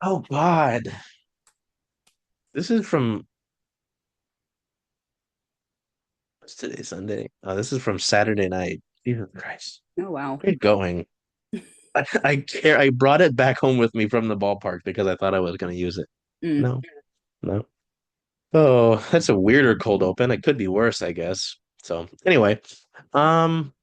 Oh God. This is from what's today, Sunday? This is from Saturday night. Jesus Christ. Oh wow. Great going. I care. I brought it back home with me from the ballpark because I thought I was going to use it. Mm. No, no. Oh, that's a weirder cold open. It could be worse, I guess. So anyway, um,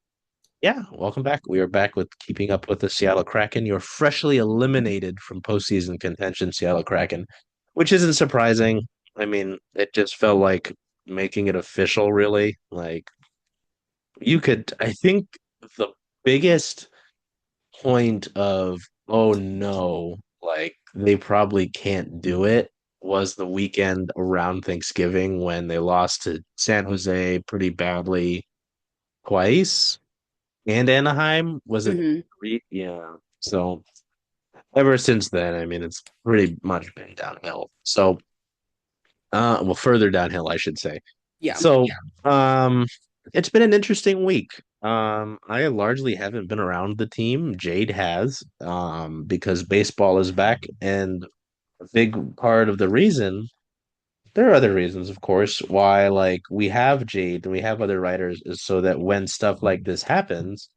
yeah, welcome back. We are back with keeping up with the Seattle Kraken. You're freshly eliminated from postseason contention, Seattle Kraken, which isn't surprising. I mean, it just felt like making it official, really. Like you could, I think the biggest point of, oh no, like they probably can't do it was the weekend around Thanksgiving when they lost to San Jose pretty badly twice. And Anaheim, was it Hmm. three? Yeah. So ever since then, I mean, it's pretty much been downhill. So, well, further downhill, I should say. Yeah. So, um, it's been an interesting week. I largely haven't been around the team. Jayd has, because baseball is back, and a big part of the reason, there are other reasons, of course, why like we have Jayd and we have other writers is so that when stuff like this happens,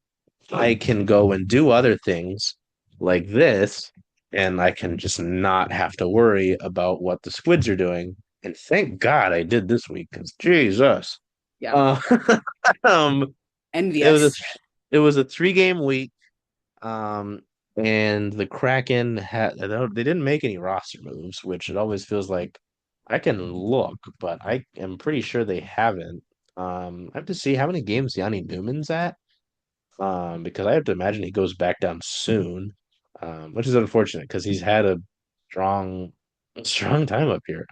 I can go and do other things like this, and I can just not have to worry about what the squids are doing. And thank God I did this week because Jesus. Yeah. Uh, um, it was a Envious. it was a 3 game week. Um, and the Kraken they didn't make any roster moves, which it always feels like I can look, but I am pretty sure they haven't. I have to see how many games Yanni Newman's at, because I have to imagine he goes back down soon, which is unfortunate because he's had a strong, strong time up here.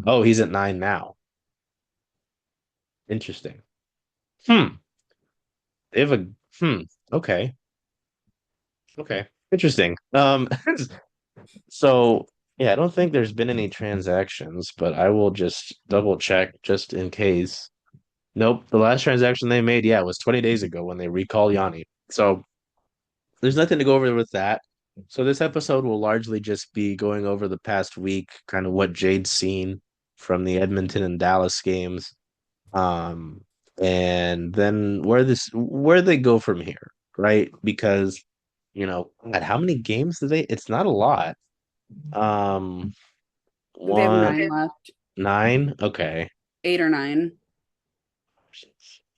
Oh, he's at 9 now. Interesting. Hmm. They have a, hmm. Okay. Okay. Interesting. So yeah, I don't think there's been any transactions, but I will just double check just in case. Nope. The last transaction they made, yeah, was 20 days ago when they recalled Yanni. So there's nothing to go over with that. So this episode will largely just be going over the past week, kind of what Jade's seen from the Edmonton and Dallas games, um, and then where they go from here, right? Because God, how many games do they? It's not a lot. Um, They have one, 9 left. 9. Okay. 8 or 9.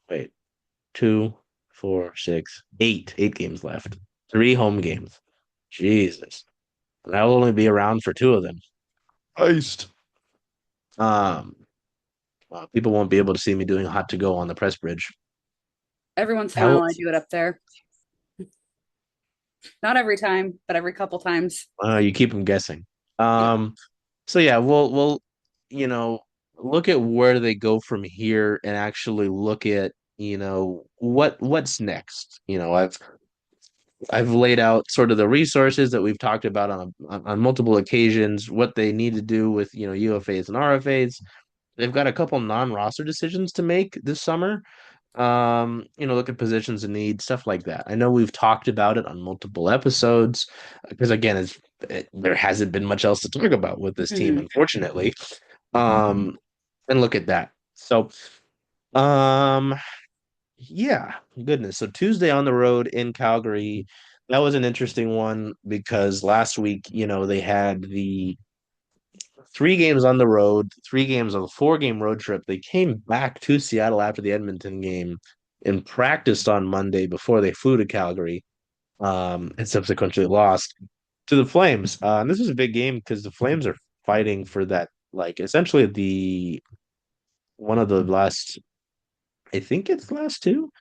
Wait, 2, 4, 6, 8. 8 games left. 3 home games. Jesus. And I'll only be around for 2 of them. Iced. Um, People won't be able to see me doing hot to go on the press bridge. Every once in a How while I do it up there. Not every time, but every couple times. you keep them guessing. Yeah. Um, so yeah, we'll you know look at where they go from here and actually look at what's next. I've laid out sort of the resources that we've talked about on multiple occasions, what they need to do with UFAs and RFAs. They've got a couple non-roster decisions to make this summer. Look at positions in need, stuff like that. I know we've talked about it on multiple episodes because again, there hasn't been much else to talk about with this team, Hmm. unfortunately. Um, and look at that. So, um, yeah, goodness. So Tuesday on the road in Calgary, that was an interesting one because last week, they had the 3 games on the road, 3 games on a 4 game road trip. They came back to Seattle after the Edmonton game and practiced on Monday before they flew to Calgary, and subsequently lost to the Flames. And this was a big game because the Flames are fighting for that, like essentially the one of the last, I think it's last two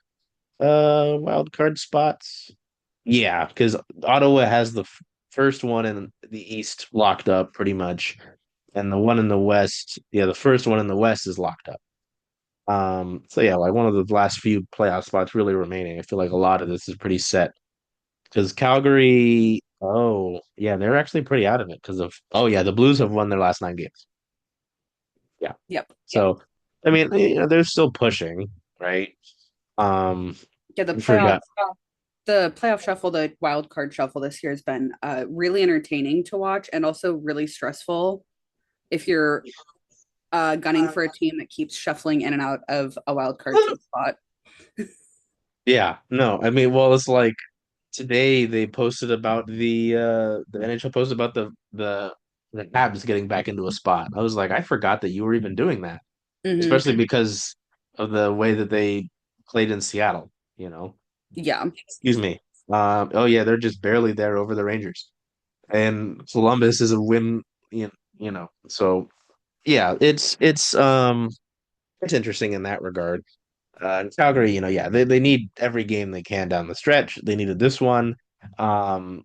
wild card spots. Yeah, because Ottawa has the first one in the East locked up pretty much, and the one in the West, yeah, the first one in the West is locked up. So yeah, like one of the last few playoff spots really remaining. I feel like a lot of this is pretty set because Calgary, oh yeah, they're actually pretty out of it because of, oh yeah, the Blues have won their last 9 games. Yeah, Yep. Yep. so I mean, they're still pushing, right? Um, Yeah, the I forgot. playoffs. The playoff shuffle, the wild card shuffle this year has been really entertaining to watch and also really stressful if you're gunning for a team that keeps shuffling in and out of a wild card team spot. Yeah, no, I mean, well, it's like today they posted about the NHL posted about the Habs getting back into a spot. I was like, I forgot that you were even doing that, Hmm. especially because of the way that they played in Seattle, you know. Yeah. Excuse me. Oh yeah, they're just barely there over the Rangers. And Columbus is a win, you know. So yeah, it's interesting in that regard. And Calgary, yeah, they need every game they can down the stretch. They needed this one. Um,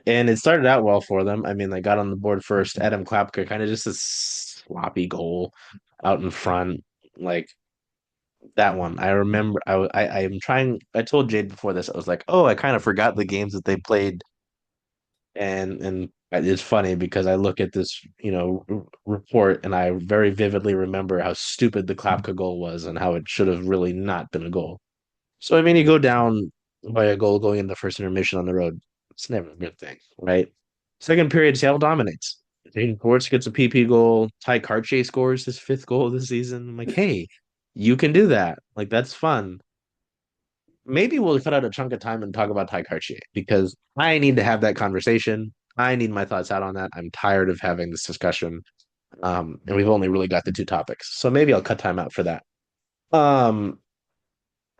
and it started out well for them. I mean, they got on the board first. Adam Klapka, kind of just a sloppy goal out in front. Like that one. I remember I am trying I told Jade before this, I was like, oh, I kind of forgot the games that they played. And it's funny because I look at this, report and I very vividly remember how stupid the Klapka goal was and how it should have really not been a goal. So I mean, you go down by a goal going into first intermission on the road. It's never a good thing, right? Second period, Seattle dominates. Jaden Schwartz gets a PP goal. Tye Kartye scores his fifth goal of the season. I'm like, hey, you can do that. Like that's fun. Maybe we'll cut out a chunk of time and talk about Tye Kartye because I need to have that conversation. I need my thoughts out on that. I'm tired of having this discussion. And we've only really got the two topics. So maybe I'll cut time out for that. Um,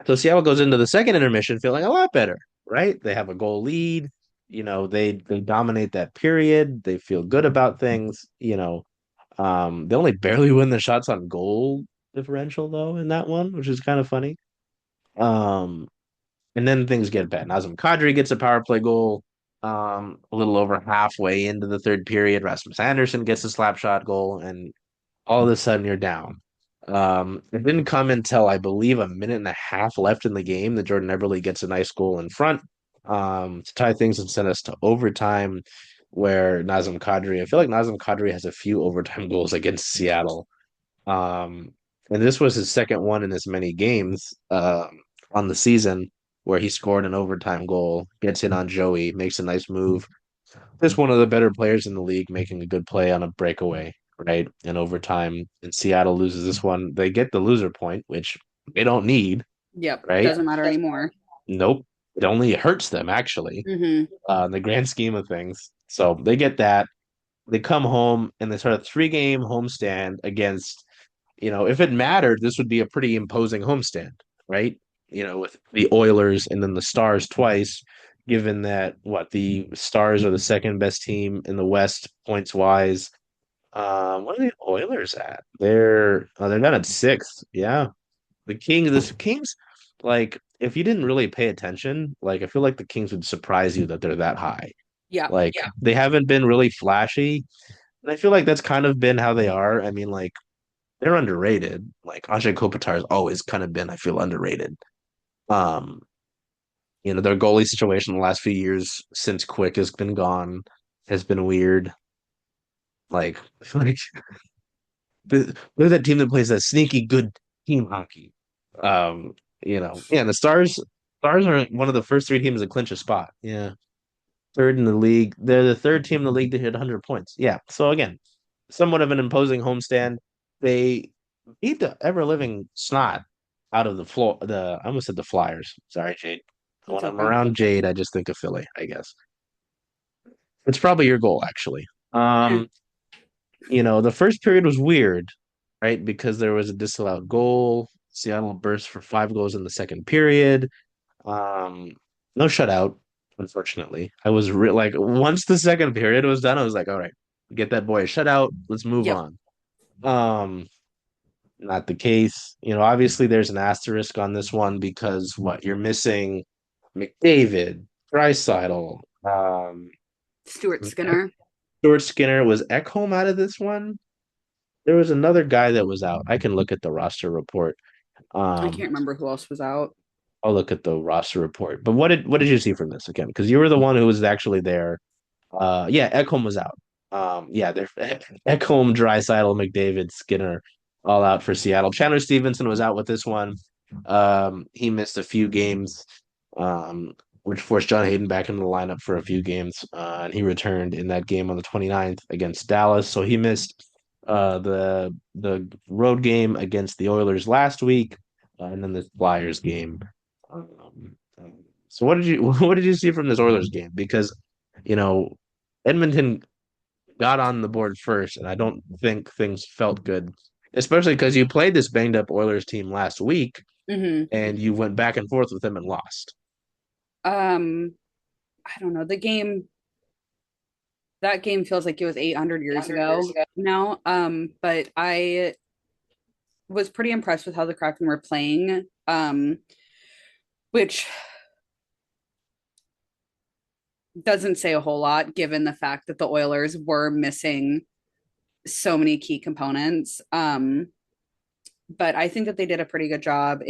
so Seattle goes into the second intermission feeling a lot better, right? They have a goal lead. They dominate that period. They feel good about things. They only barely win the shots on goal differential though in that one, which is kind of funny. Um, and then things get bad. Nazem Kadri gets a power play goal. A little over halfway into the third period, Rasmus Anderson gets a slap shot goal, and all of a sudden you're down. It didn't come until I believe a minute and a half left in the game that Jordan Eberle gets a nice goal in front to tie things and send us to overtime, where Nazem Kadri, I feel like Nazem Kadri has a few overtime goals against Seattle. Um, and this was his second one in as many games on the season where he scored an overtime goal, gets in on Joey, makes a nice move. Just one of the better players in the league making a good play on a breakaway, right? In overtime. And Seattle loses this one. They get the loser point, which they don't need, Yep. right? Doesn't matter anymore. Nope. It only hurts them, actually, Hmm. in the grand scheme of things. So they get that. They come home and they start a 3-game homestand against, if it mattered, this would be a pretty imposing homestand, right? With the Oilers and then the Stars twice, given that the Stars are the second best team in the West points wise. What are the Oilers at? They're not at sixth. Yeah. The Kings, like if you didn't really pay attention, like I feel like the Kings would surprise you that they're that high. Yeah. Like they haven't been really flashy. And I feel like that's kind of been how they are. I mean, like they're underrated. Like Ajay Kopitar has always kind of been, I feel, underrated. Um, their goalie situation the last few years since Quick has been gone has been weird. Like, I feel like they're that team that plays that sneaky good team hockey. Yeah, and the Stars are one of the first three teams to clinch a spot. Yeah. Third in the league. They're the third team in the league to hit 100 points. Yeah. So again, somewhat of an imposing homestand. They beat the ever living snot out of the floor. I almost said the Flyers. Sorry, Jade. That's When I'm okay. around Jade, I just think of Philly, I guess. It's probably your goal, actually. Um, the first period was weird, right? Because there was a disallowed goal. Seattle burst for 5 goals in the second period. Um, no shutout, unfortunately. I was like, once the second period was done, I was like, all right, get that boy a shutout. Let's move Yep. on. Um, Not the case. Obviously there's an asterisk on this one because you're missing McDavid, Draisaitl, Stuart Skinner. Stuart Skinner. Was Ekholm out of this one? There was another guy that was out. I can look at the roster report. I Um, can't remember who else was out. I'll look at the roster report. But what did you see from this again? Because you were the one who was actually there. Yeah, Ekholm was out. Yeah, they're Ekholm, Draisaitl, McDavid, Skinner, all out for Seattle. Chandler Stevenson was out with this one. He missed a few games. um, which forced John Hayden back into the lineup for a few games. And he returned in that game on the 29th against Dallas. So he missed the road game against the Oilers last week, and then the Flyers game. Um, so what did you what did you see from this Oilers game? Because you know Edmonton got on the board first, and I don't think things felt good, especially because you played this banged up Oilers team last week, Hmm. and you went back and forth with them and lost. Um, I don't know. That game feels like it was 800 years ago now. But I was pretty impressed with how the Kraken were playing. Which doesn't say a whole lot given the fact that the Oilers were missing so many key components. But I think that they did a pretty good job.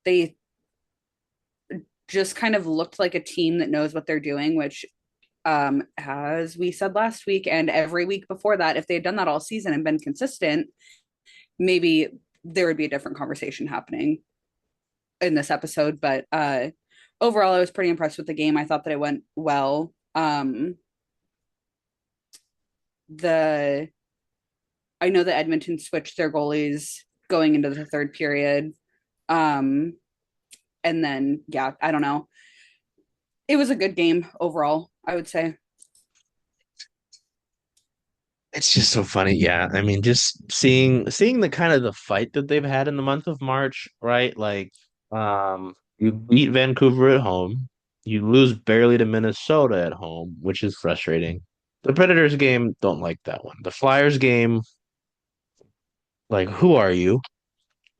They just kind of looked like a team that knows what they're doing, which, as we said last week and every week before that, if they had done that all season and been consistent, maybe there would be a different conversation happening in this episode. But overall, I was pretty impressed with the game. I thought that it went well. The I know that Edmonton switched their goalies going into the third period. Um, and then, yeah, I don't know. It was a good game overall, I would say. It's just so funny. Yeah. I mean, just seeing the kind of the fight that they've had in the month of March, right? Like, you beat Vancouver at home, you lose barely to Minnesota at home, which is frustrating. The Predators game, don't like that one. The Flyers game, like, who are you?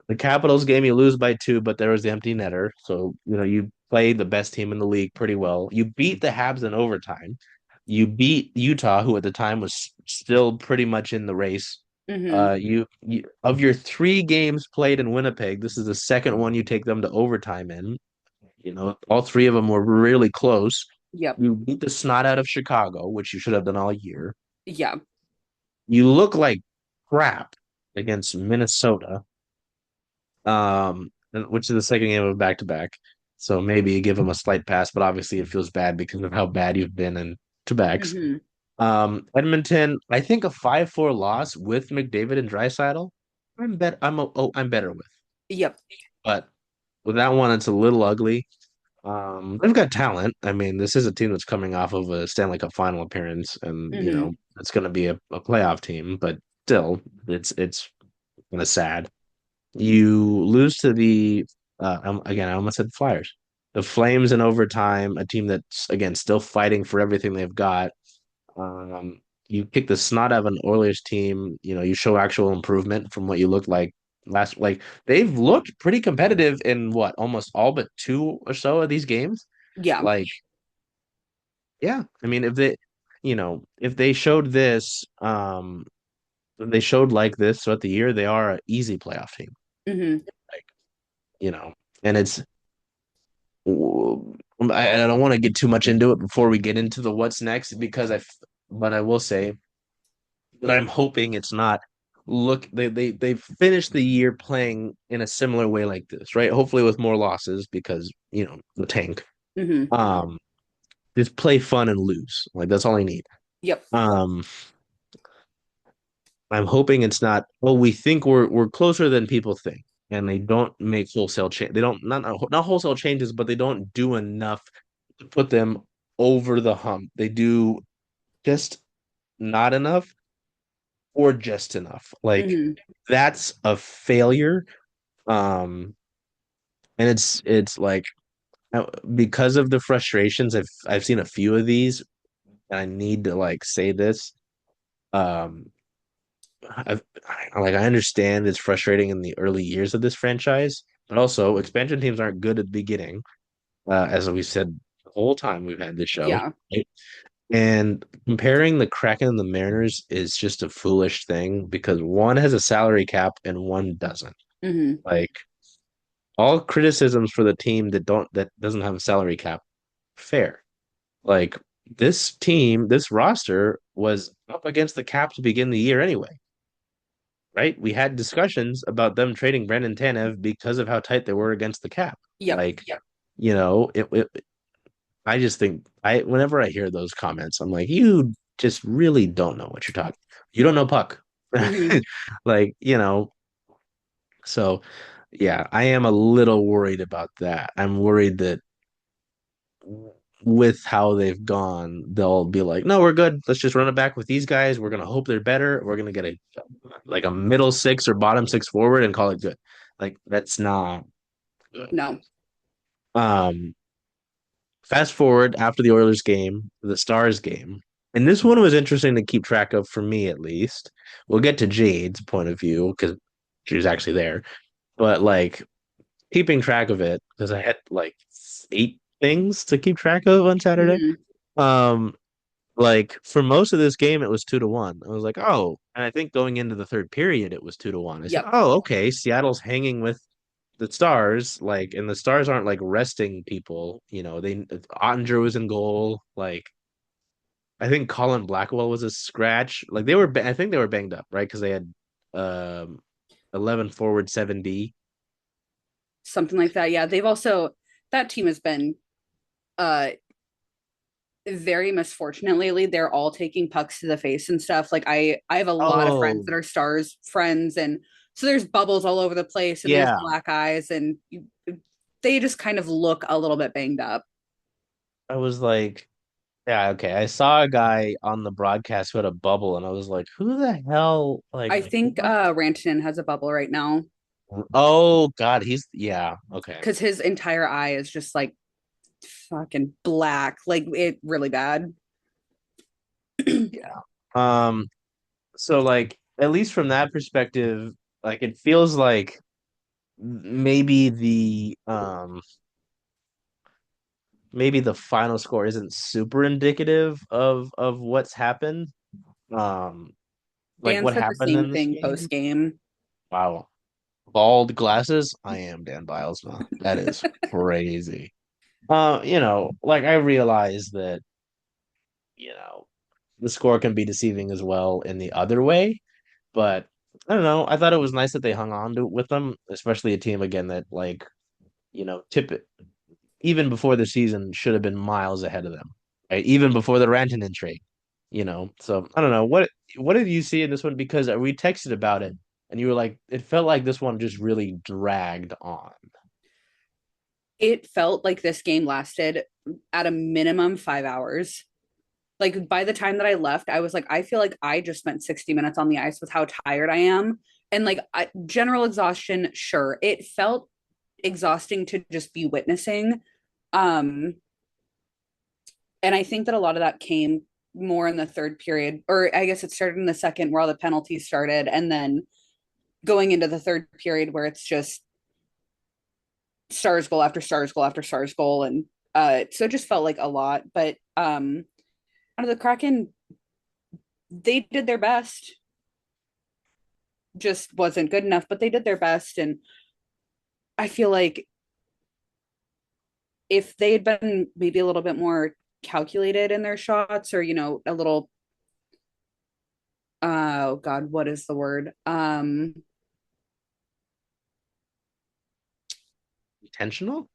The Capitals game, you lose by two, but there was the empty netter. So, you played the best team in the league pretty well. You beat the Habs in overtime. You beat Utah, who at the time was still pretty much in the race. Mm-hmm. You of your three games played in Winnipeg, this is the second one you take them to overtime in. All three of them were really close. Yep. You beat the snot out of Chicago, which you should have done all year. Yeah. You look like crap against Minnesota, which is the second game of back to back. So maybe you give them a slight pass, but obviously it feels bad because of how bad you've been in to backs. Mm-hmm. Edmonton, I think a 5-4 loss with McDavid and Draisaitl, I'm better with. Yep. But with that one, it's a little ugly. They've got talent. I mean, this is a team that's coming off of a Stanley Cup final appearance, and Mm-hmm. it's going to be a playoff team. But still, it's kind of sad. You lose to again, I almost said Flyers. The Flames in overtime, a team that's again still fighting for everything they've got. You kick the snot out of an Oilers team. You show actual improvement from what you looked like last. Like they've looked pretty competitive in what almost all but two or so of these games. Yeah. Like, yeah, I mean, if they showed this, if they showed like this throughout the year, they are an easy playoff team. Mm-hmm. Like, you know, and I don't want to get too much into it before we get into the what's next but I will say that I'm hoping it's not. Look, they've finished the year playing in a similar way like this, right? Hopefully with more losses because the tank. Mm-hmm. Um, just play fun and lose. Like that's all I need. Yep. Um, I'm hoping it's not. Well, we think we're closer than people think, and they don't make wholesale change. They don't not wholesale changes, but they don't do enough to put them over the hump. They do just not enough or just enough. Like Mm-hmm. that's a failure. Um, and it's like because of the frustrations, I've seen a few of these, and I need to like say this. Um, I understand it's frustrating in the early years of this franchise, but also expansion teams aren't good at the beginning, as we said the whole time we've had this show. Yeah. Right? And comparing the Kraken and the Mariners is just a foolish thing because one has a salary cap and one doesn't. Mm-hmm. Like all criticisms for the team that doesn't have a salary cap, fair. Like this roster was up against the cap to begin the year anyway. right? We had discussions about them trading Brandon Tanev because of how tight they were against the cap. Yep. Like, you know, I just think whenever I hear those comments, I'm like, you just really don't know what you're talking. You don't know puck. Hmm. Like, so yeah, I am a little worried about that. I'm worried that with how they've gone, they'll be like, no, we're good. Let's just run it back with these guys. We're gonna hope they're better. We're gonna get a middle six or bottom six forward and call it good. Like that's not good. No. Um, Fast forward after the Oilers game, the Stars game. And this one was interesting to keep track of for me at least. We'll get to Jade's point of view because she was actually there. But like keeping track of it, because I had like 8 things to keep track of on Saturday. Hmm. Um, like for most of this game, it was 2-1. I was like, oh, and I think going into the third period, it was 2-1. I said, Yep. oh, okay, Seattle's hanging with the Stars, like, and the Stars aren't like resting people. Ottinger was in goal. Like, I think Colin Blackwell was a scratch. Like I think they were banged up, right? Because they had um 11 forward, 7D. Something like that. Yeah. They've also, that team has been uh very misfortunate lately. They're all taking pucks to the face and stuff. Like I have a lot of friends Oh, that are Stars friends, and so there's bubbles all over the place, and there's yeah. black eyes, and they just kind of look a little bit banged up. I was like, yeah, okay. I saw a guy on the broadcast who had a bubble, and I was like, who the hell? Like, I think what? Rantanen has a bubble right now Oh God, yeah, okay. because his entire eye is just like fucking black, like it really bad. Yeah. Um, so like at least from that perspective, like it feels like maybe the final score isn't super indicative of what's happened. Um, like Dan what said the happened same in this thing post game. game. Wow. Bald glasses. I am Dan Bilesma. That is crazy. Like I realize that, you know, the score can be deceiving as well in the other way, but I don't know. I thought it was nice that they hung on to with them, especially a team again that like, tip it even before the season should have been miles ahead of them. Right? Even before the Rantanen trade. So I don't know. What did you see in this one? Because we texted about it and you were like, it felt like this one just really dragged on. It felt like this game lasted at a minimum 5 hours. Like by the time that I left, I was like, I feel like I just spent 60 minutes on the ice with how tired I am. And like general exhaustion, sure. It felt exhausting to just be witnessing. Um, and I think that a lot of that came more in the third period, or I guess it started in the second where all the penalties started, and then going into the third period where it's just stars goal after stars goal after stars goal. And so it just felt like a lot. But out of the Kraken, they did their best, just wasn't good enough, but they did their best. And I feel like if they had been maybe a little bit more calculated in their shots, or, a little, oh God, what is the word? Intentional?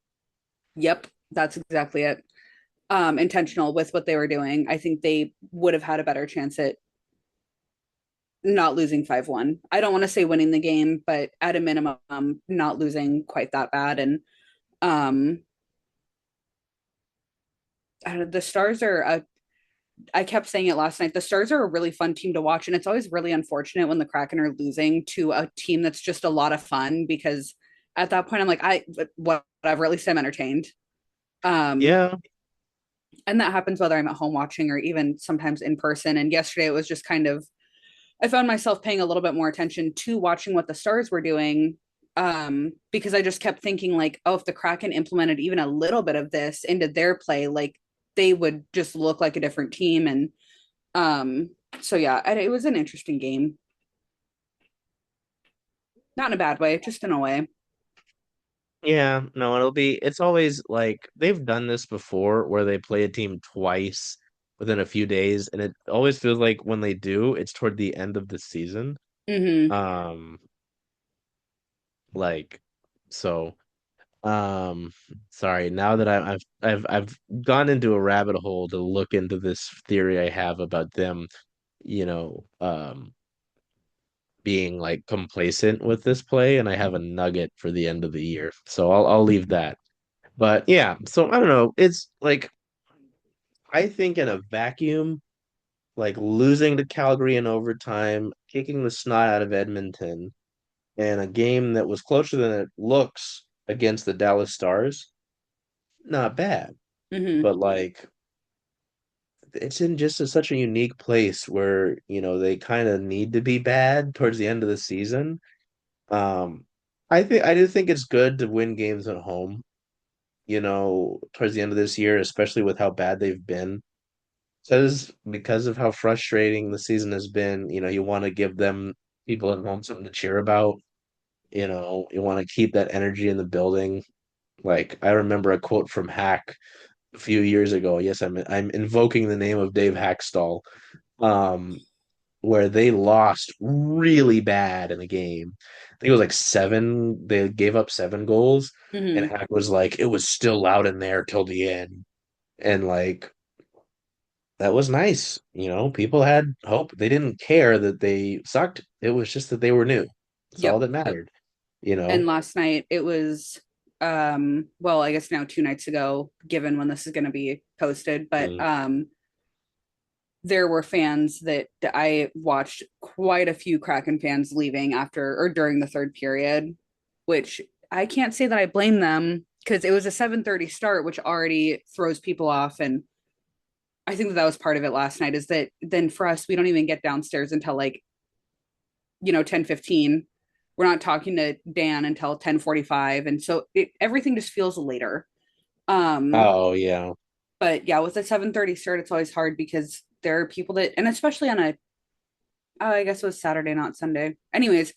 Yep, that's exactly it. Intentional with what they were doing. I think they would have had a better chance at not losing 5-1. I don't want to say winning the game, but at a minimum, not losing quite that bad. And um, the Stars are I kept saying it last night. The Stars are a really fun team to watch, and it's always really unfortunate when the Kraken are losing to a team that's just a lot of fun, because at that point I'm like, whatever. At least I'm entertained. Um, Yeah. and that happens whether I'm at home watching or even sometimes in person. And yesterday it was just kind of, I found myself paying a little bit more attention to watching what the Stars were doing, because I just kept thinking like, oh, if the Kraken implemented even a little bit of this into their play, like they would just look like a different team. And so yeah, it was an interesting game, not in a bad way, just in a way. Yeah, no, it's always like they've done this before where they play a team twice within a few days, and it always feels like when they do, it's toward the end of the season. Mm-hmm. Um, like so um sorry, now that I've gone into a rabbit hole to look into this theory I have about them, you know, being like complacent with this play, and I have a nugget for the end of the year. So I'll leave that. But yeah, so I don't know. It's like I think in a vacuum, like losing to Calgary in overtime, kicking the snot out of Edmonton, and a game that was closer than it looks against the Dallas Stars, not bad. Mm-hmm. But like it's in just such a unique place where, they kind of need to be bad towards the end of the season. Um, I do think it's good to win games at home, towards the end of this year, especially with how bad they've been. Because of how frustrating the season has been, you want to give them people at home something to cheer about. You want to keep that energy in the building. Like I remember a quote from Hack a few years ago. Yes, I'm invoking the name of Dave Hackstall. Um, where they lost really bad in a game. I think it was like seven. They gave up 7 goals, and Mm-hmm. Hack was like, "It was still loud in there till the end," and like that was nice. People had hope. They didn't care that they sucked. It was just that they were new. That's all Yep. that mattered. You And know. last night it was well, I guess now 2 nights ago, given when this is going to be posted, but Mm. there were fans that I watched quite a few Kraken fans leaving after or during the third period, which I can't say that I blame them because it was a 7:30 start, which already throws people off. And I think that that was part of it last night is that then for us, we don't even get downstairs until like, 10:15. We're not talking to Dan until 10:45. And so everything just feels later. Um, Oh yeah. but yeah, with a 7:30 start, it's always hard because there are people that, and especially on a, I guess it was Saturday, not Sunday. Anyways,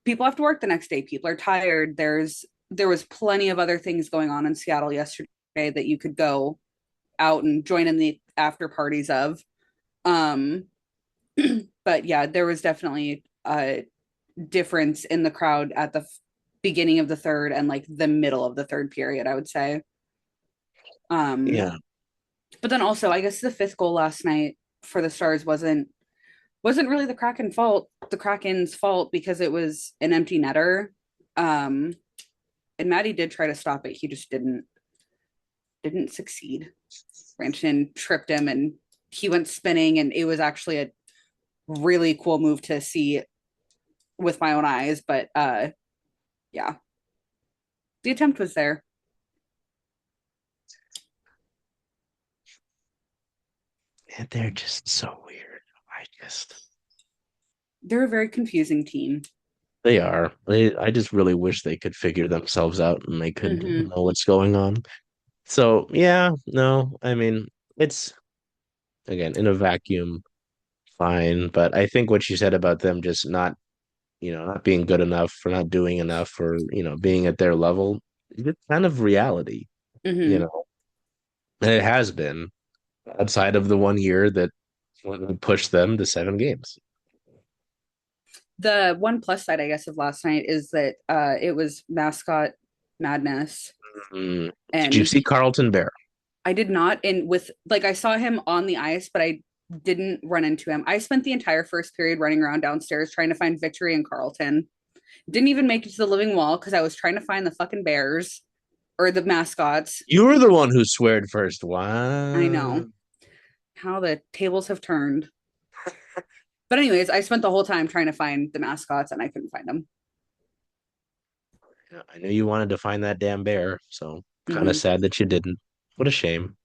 people have to work the next day. People are tired. There was plenty of other things going on in Seattle yesterday that you could go out and join in the after parties of. Um, but yeah, there was definitely a difference in the crowd at the beginning of the third and like the middle of the third period, I would say. Um, Yeah. but then also, I guess the fifth goal last night for the Stars wasn't really the Kraken's fault because it was an empty netter. Um, and Maddie did try to stop it. He just didn't succeed. Ranson tripped him and he went spinning, and it was actually a really cool move to see with my own eyes. But yeah, the attempt was there. And they're just so weird. I just They're a very confusing team. They are. I just really wish they could figure themselves out and they could Mm-hmm. know what's going on. So yeah, no, I mean it's again in a vacuum, fine. But I think what you said about them just not being good enough for not doing enough for, being at their level, it's kind of reality, you Mm-hmm. know. And it has been outside of the one year that pushed them to 7 games. The one plus side, I guess, of last night is that it was mascot madness, Mm. Did you and see Carlton Bear? I did not. And with like, I saw him on the ice, but I didn't run into him. I spent the entire first period running around downstairs trying to find Victory and Carlton. Didn't even make it to the living wall because I was trying to find the fucking bears or the mascots. You were the one who sweared first. I Wow. know how the tables have turned. But anyways, I spent the whole time trying to find the mascots and I couldn't find them. Yeah, I knew you wanted to find that damn bear, so kind of Mm-hmm. sad that you didn't. What a shame.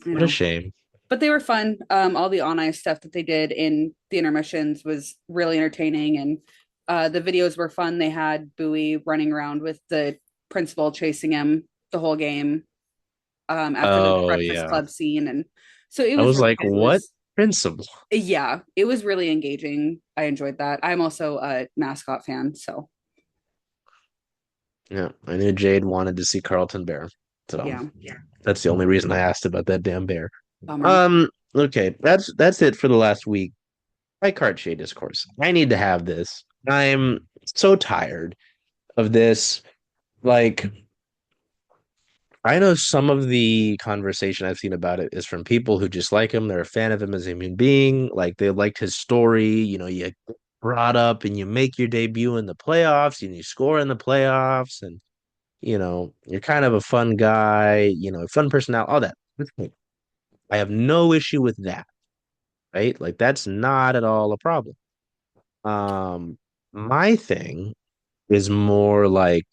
I What a know. shame. But they were fun. All the on ice stuff that they did in the intermissions was really entertaining, and the videos were fun. They had Bowie running around with the principal chasing him the whole game after the Oh Breakfast yeah. Club scene, and so I was like, it what was principal? yeah, it was really engaging. I enjoyed that. I'm also a mascot fan, so Yeah, I knew Jade wanted to see Carlton Bear. So yeah, that's the only reason I asked about that damn bear. bummer. Okay, that's it for the last week. Tye Kartye discourse. I need to have this. I'm so tired of this. Like, I know some of the conversation I've seen about it is from people who just like him. They're a fan of him as a human being. Like, they liked his story. You get brought up and you make your debut in the playoffs and you score in the playoffs. And, you're kind of a fun guy, fun personality, all that. Okay. I have no issue with that, right? Like, that's not at all a problem. Um, my thing is more like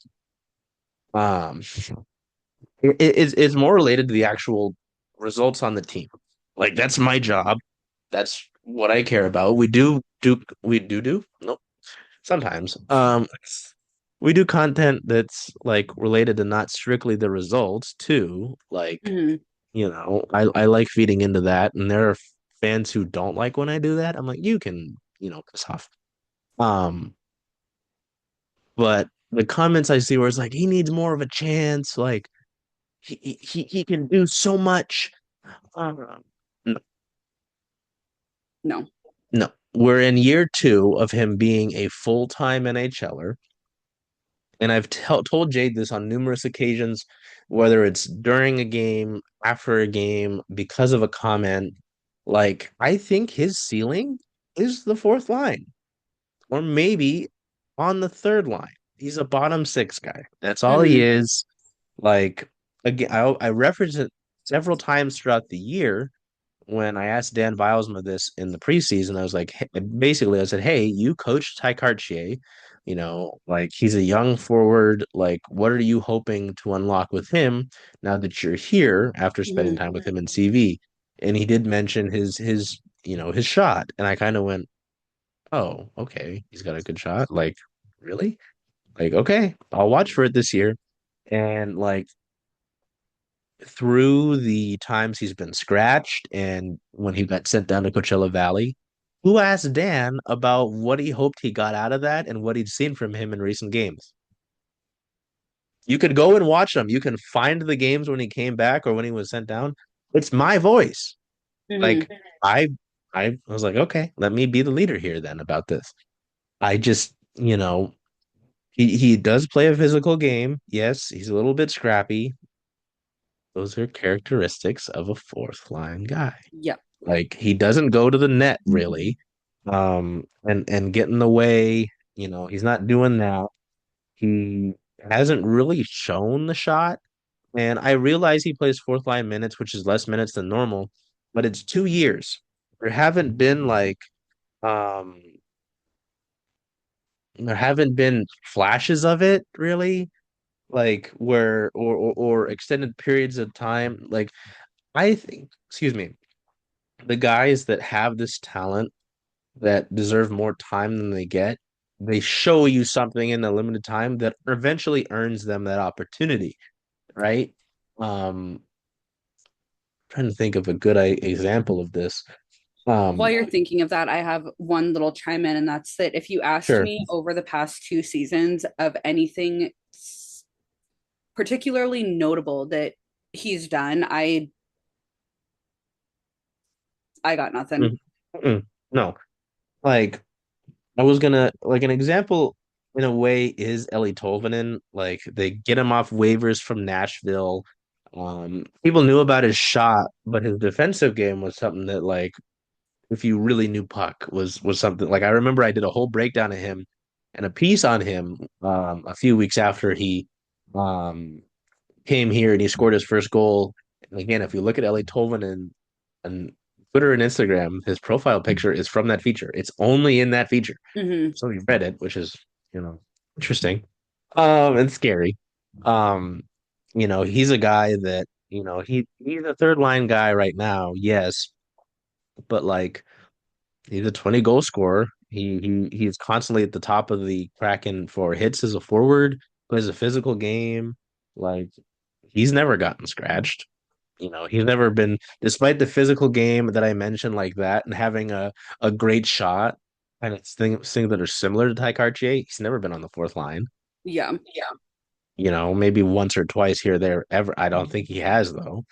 um it's more related to the actual results on the team. Like that's my job. That's what I care about. We do nope. Sometimes. We do content that's like related to not strictly the results too. Like, Mhm. I like feeding into that, and there are fans who don't like when I do that. I'm like, you can, piss off. Um, but the comments I see where it's like he needs more of a chance, like he can do so much. No, No. no. We're in year two of him being a full-time NHLer, and I've told Jayd this on numerous occasions, whether it's during a game, after a game, because of a comment. Like, I think his ceiling is the fourth line, or maybe on the third line. He's a bottom six guy. That's all he Hmm. is. Like, again, I referenced it several times throughout the year when I asked Dan Bilesma this in the preseason. I was like, basically, I said, "Hey, you coached Tye Kartye. Like he's a young forward. Like, what are you hoping to unlock with him now that you're here after spending Hmm. time with him in CV?" And he did mention his shot, and I kind of went, "Oh, okay, he's got a good shot. Like, really? Like, okay, I'll watch for it this year." And like through the times he's been scratched and when he got sent down to Coachella Valley, who asked Dan about what he hoped he got out of that and what he'd seen from him in recent games? You could go and watch them. You can find the games when he came back or when he was sent down. It's my voice. Hmm. Like I I was like, okay, let me be the leader here then about this. I just, he does play a physical game. Yes, he's a little bit scrappy. Those are characteristics of a fourth line guy. Yep. Like he doesn't go to the net really, and get in the way. He's not doing that. He hasn't really shown the shot, and I realize he plays fourth line minutes, which is less minutes than normal, but it's 2 years. There haven't been um, there haven't been flashes of it really, like where or extended periods of time. Like I think, excuse me, the guys that have this talent that deserve more time than they get, they show you something in a limited time that eventually earns them that opportunity, right? Trying to think of a good example of this. While Um, you're thinking of that, I have one little chime in, and that's that if you asked sure. me over the past 2 seasons of anything particularly notable that he's done, I got nothing. Mhm. Mm-mm. No, like I was gonna like an example in a way is Ellie Tolvanen. Like they get him off waivers from Nashville. People knew about his shot, but his defensive game was something that like if you really knew puck was something like I remember I did a whole breakdown of him and a piece on him a few weeks after he um came here and he scored his first goal. And again, if you look at Ellie Tolvanen and Twitter and Instagram, his profile picture is from that feature. It's only in that feature. Hmm. So you read it, which is, interesting. And scary. Um, he's a guy that, he's a third line guy right now, yes, but like he's a 20 goal scorer. He's constantly at the top of the Kraken for hits as a forward, plays a physical game. Like he's never gotten scratched. He's never been, despite the physical game that I mentioned like that and having a great shot and it's things that are similar to Tye Kartye, he's never been on the fourth line. Yeah. Maybe once or twice here or there ever. I don't think he has though.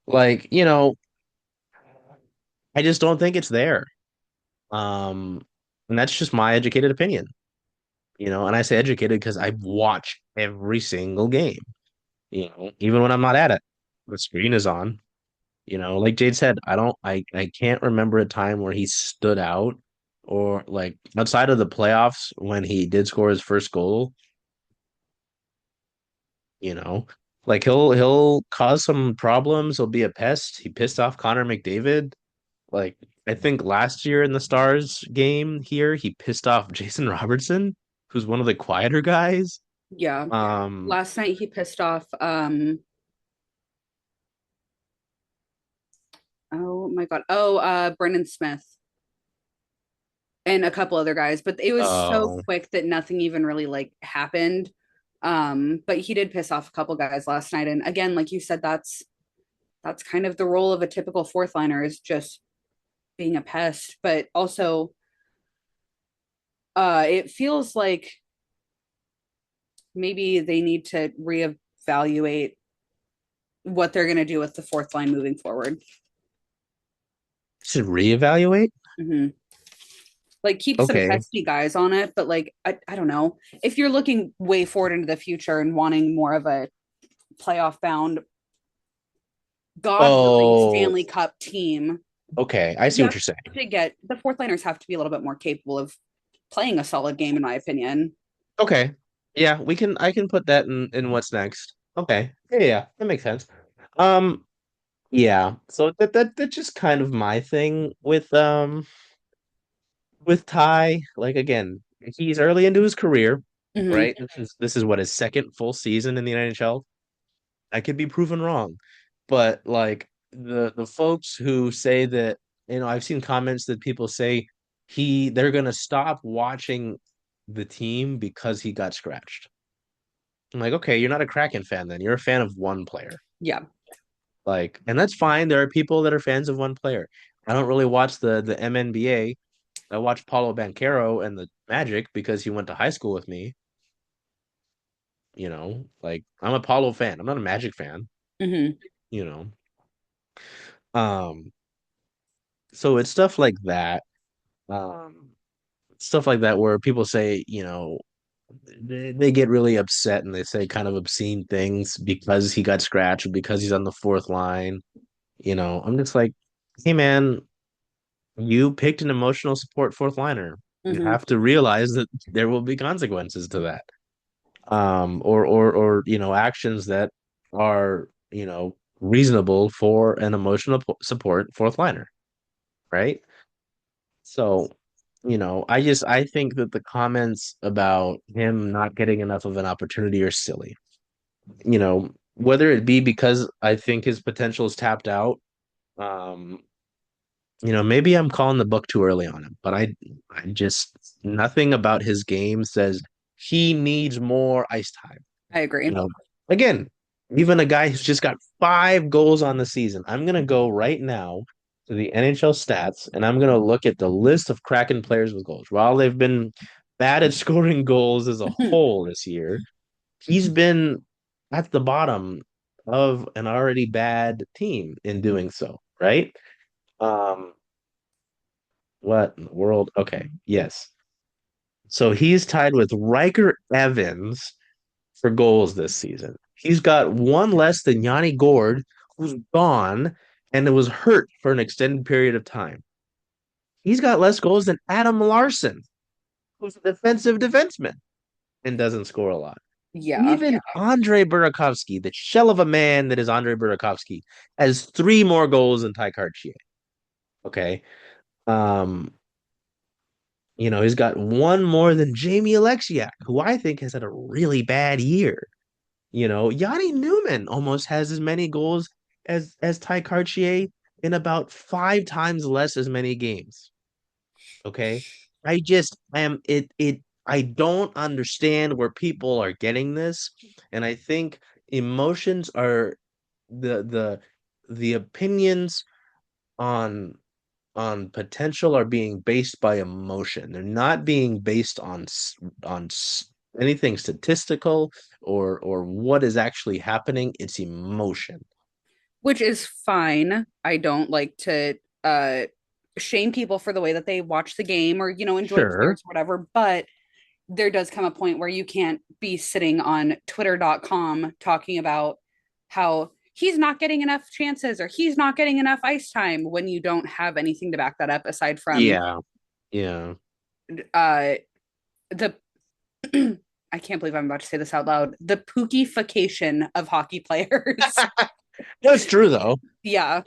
Like, I just don't think it's there. Um, and that's just my educated opinion, and I say educated because I watch every single game, even when I'm not at it. The screen is on, like Jade said, I can't remember a time where he stood out or like outside of the playoffs when he did score his first goal, you know, like he'll cause some problems. He'll be a pest. He pissed off Connor McDavid. Like I think last year in the Stars game here, he pissed off Jason Robertson, who's one of the quieter guys. Yeah. Um, Last night he pissed off oh my God. Oh, Brendan Smith and a couple other guys, but it was so oh, quick that nothing even really like happened. But he did piss off a couple guys last night. And again, like you said, that's kind of the role of a typical fourth liner is just being a pest. But also it feels like maybe they need to reevaluate what they're gonna do with the fourth line moving forward. should reevaluate. Mm-hmm. Like keep some Okay. pesky guys on it, but like I don't know if you're looking way forward into the future and wanting more of a playoff bound, God willing Oh, Stanley Cup team. okay. I see You what have you're saying. to get the fourth liners have to be a little bit more capable of playing a solid game, in my opinion. Okay. Yeah, I can put that in what's next. Okay. Yeah, that makes sense. Um, yeah. So that's just kind of my thing with Ty. Like again, he's early into his career, Mm-hmm. right? This is what his second full season in the NHL. I could be proven wrong, but like the folks who say that, I've seen comments that people say they're gonna stop watching the team because he got scratched. I'm like, okay, you're not a Kraken fan then. You're a fan of one player. Yeah. Like, and that's fine. There are people that are fans of one player. I don't really watch the MNBA. I watch Paulo Banchero and the Magic because he went to high school with me. Like I'm a Paulo fan. I'm not a Magic fan, Mm-hmm. you know. Um, so it's stuff like that. Um, Stuff like that where people say, they get really upset and they say kind of obscene things because he got scratched, because he's on the fourth line. I'm just like, hey man, you picked an emotional support fourth liner. You Mm-hmm. have to realize that there will be consequences to that. Or actions that are, reasonable for an emotional support fourth liner, right? So, I think that the comments about him not getting enough of an opportunity are silly. Whether it be because I think his potential is tapped out, um, maybe I'm calling the book too early on him, but I just nothing about his game says he needs more ice time. I You agree. know, again, even a guy who's just got 5 goals on the season. I'm gonna go right now to the NHL stats and I'm gonna look at the list of Kraken players with goals. While they've been bad at scoring goals as a whole this year, he's been at the bottom of an already bad team in doing so, right? Um, what in the world? Okay, yes. So he's tied with Riker Evans for goals this season. He's got one less than Yanni Gord, who's gone and it was hurt for an extended period of time. He's got less goals than Adam Larson, who's a defensive defenseman and doesn't score a lot. Yeah. Even Andre Burakovsky, the shell of a man that is Andre Burakovsky, has 3 more goals than Tye Kartye. Okay. Um, he's got one more than Jamie Alexiak, who I think has had a really bad year. Yanni Newman almost has as many goals as Tye Kartye in about 5 times less as many games. Okay. I am it I don't understand where people are getting this. And I think emotions are the the opinions on potential are being based by emotion. They're not being based anything statistical or what is actually happening. It's emotion. Which is fine. I don't like to shame people for the way that they watch the game or, enjoy Sure. players, whatever. But there does come a point where you can't be sitting on twitter.com talking about how he's not getting enough chances or he's not getting enough ice time when you don't have anything to back that up aside from Yeah. Yeah. uh the I can't believe I'm about to say this out loud. The pookification of hockey players. That's true though. Yeah.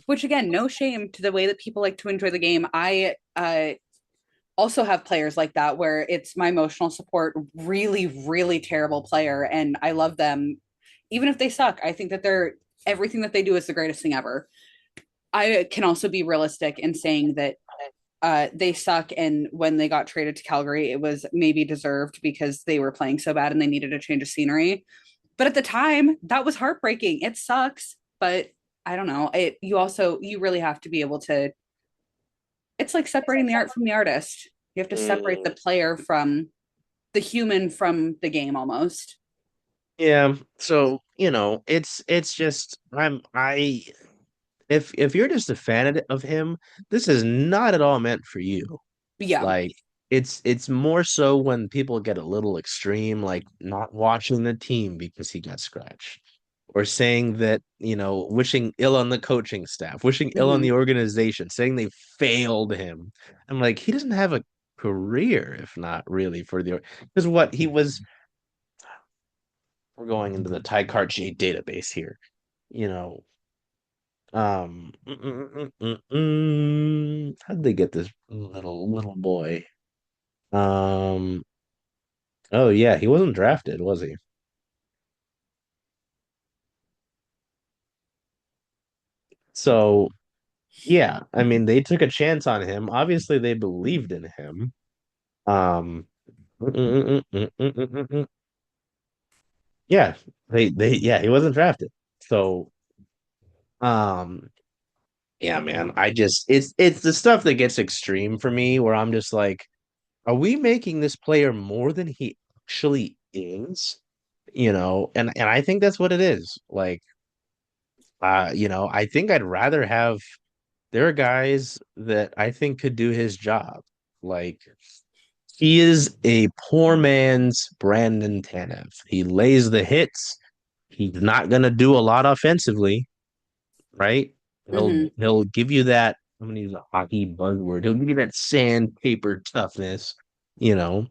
Which again, no shame to the way that people like to enjoy the game. I also have players like that where it's my emotional support, really, really terrible player, and I love them. Even if they suck, I think that they're everything that they do is the greatest thing ever. I can also be realistic in saying that they suck, and when they got traded to Calgary, it was maybe deserved because they were playing so bad and they needed a change of scenery. But at the time, that was heartbreaking. It sucks, but I don't know. You really have to be able to. It's like separating the art from the artist. You have to separate the Mm, player from the human from the game almost. yeah. So, it's just I if you're just a fan of him, this is not at all meant for you. Yeah. Like it's more so when people get a little extreme, like not watching the team because he got scratched. Or saying that, wishing ill on the coaching staff, wishing ill on Mm-hmm. the organization, saying they failed him. I'm like, he doesn't have a career, if not really for the because what he was we're going into the Tye Kartye database here. You know, how'd they get this little boy? Um, oh yeah, he wasn't drafted, was he? So yeah, I mean they took a chance on him. Obviously they believed in him. Um, yeah, yeah, he wasn't drafted. So um yeah, man, I just it's the stuff that gets extreme for me where I'm just like, are we making this player more than he actually is? And I think that's what it is. Like, I think I'd rather have there are guys that I think could do his job. Like, he is a poor man's Brandon Tanev. He lays the hits. He's not gonna do a lot offensively, right? He'll Mm-hmm. he'll give you that. I'm gonna use a hockey buzzword. He'll give you that sandpaper toughness, you know.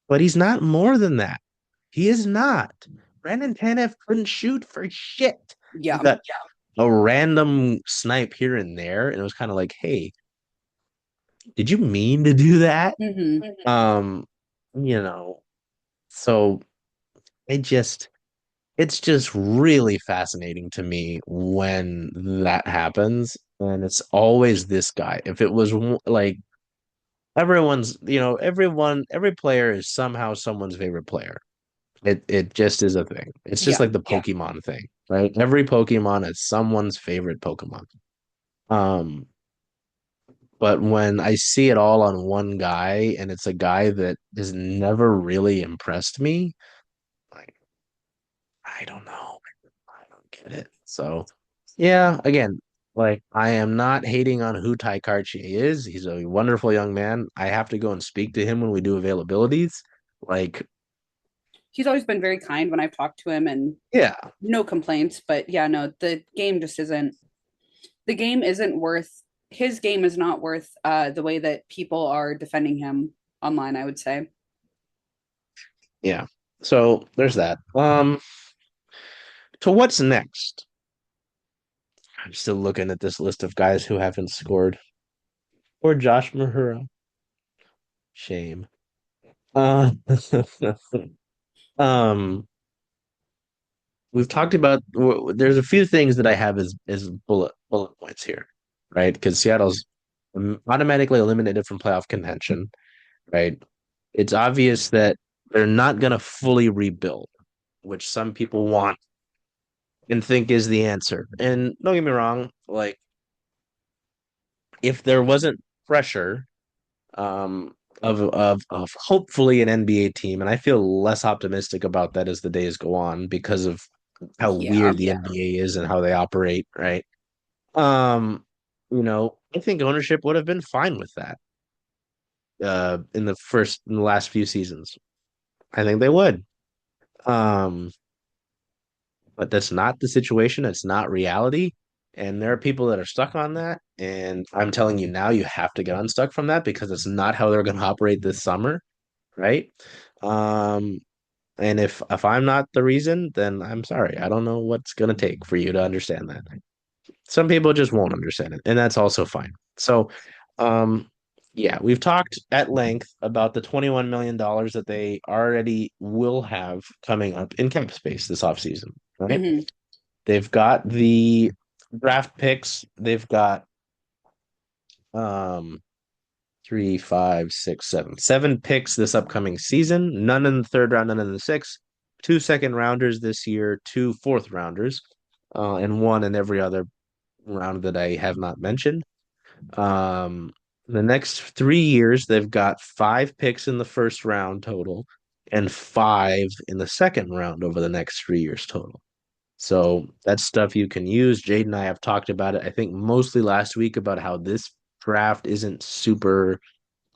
But he's not more than that. He is not. Brandon Tanev couldn't shoot for shit. He Yeah. got a random snipe here and there, and it was kind of like, hey, did you mean to do that? Mm-hmm. Um, you know, so it just it's just really fascinating to me when that happens, and it's always this guy. If it was like every player is somehow someone's favorite player. It just is a thing. It's just Yeah. like the Pokemon thing, right? Every Pokemon is someone's favorite Pokemon. Um, but when I see it all on one guy and it's a guy that has never really impressed me, like I don't know. I don't get it. So yeah, again, like I am not hating on who Tye Kartye is. He's a wonderful young man. I have to go and speak to him when we do availabilities. Like, He's always been very kind when I've talked to him and yeah, no complaints. But yeah, no, the game isn't worth his game is not worth the way that people are defending him online, I would say. yeah. So there's that. So what's next? I'm still looking at this list of guys who haven't scored. Or Josh Mahura. Shame. Uh, um, we've talked about. There's a few things that I have as bullet points here, right? Because Seattle's automatically eliminated from playoff contention, right? It's obvious that they're not going to fully rebuild, which some people want and think is the answer. And don't get me wrong, like if there wasn't pressure, um, of hopefully an NBA team, and I feel less optimistic about that as the days go on because of how Yeah. weird the NBA is and how they operate, right? Um, I think ownership would have been fine with that in the last few seasons. I think they would. Um, but that's not the situation. It's not reality. And there are people that are stuck on that. And I'm telling you now, you have to get unstuck from that because it's not how they're going to operate this summer, right? Um, and if I'm not the reason, then I'm sorry. I don't know what's going to take for you to understand that. Some people just won't understand it, and that's also fine. So, um, yeah, we've talked at length about the $21 million that they already will have coming up in cap space this offseason, right? Hmm. They've got the draft picks. They've got um three, five, six, seven, seven picks this upcoming season. None in the third round, none in the sixth. Two second rounders this year, two fourth rounders, and one in every other round that I have not mentioned. Um, the next 3 years, they've got five picks in the first round total and five in the second round over the next 3 years total. So that's stuff you can use. Jayd and I have talked about it, I think mostly last week, about how this draft isn't super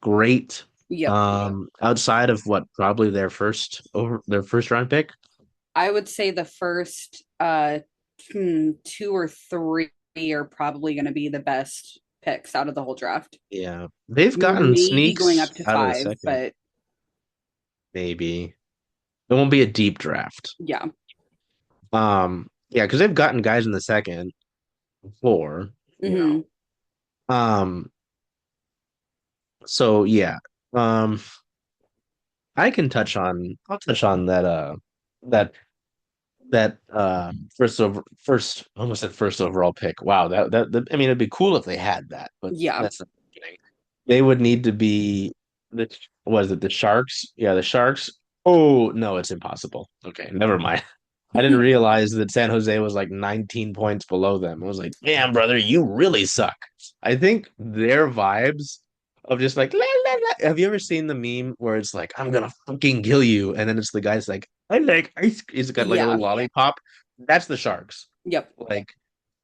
great. Yep. Outside of what probably their first round pick. I would say the first two or three are probably going to be the best picks out of the whole draft. Yeah. They've gotten Maybe going sneaks up to out of the five, second, but maybe. It won't be a deep draft. yeah. Yeah, because they've gotten guys in the second before, you know. Hmm. Um, so yeah. Um, I'll touch on that first I almost said first overall pick. Wow, that I mean it'd be cool if they had that, but Yeah. that's not happening. They would need to be the was it the Sharks? Yeah, the Sharks. Oh no, it's impossible. Okay, never mind. I didn't realize that San Jose was like 19 points below them. I was like, damn, brother, you really suck. I think their vibes of just like, la, la, la. Have you ever seen the meme where it's like, I'm gonna fucking kill you? And then it's the guy's like, I like ice. He's got like a Yeah. little lollipop. That's the Sharks. Yep. Like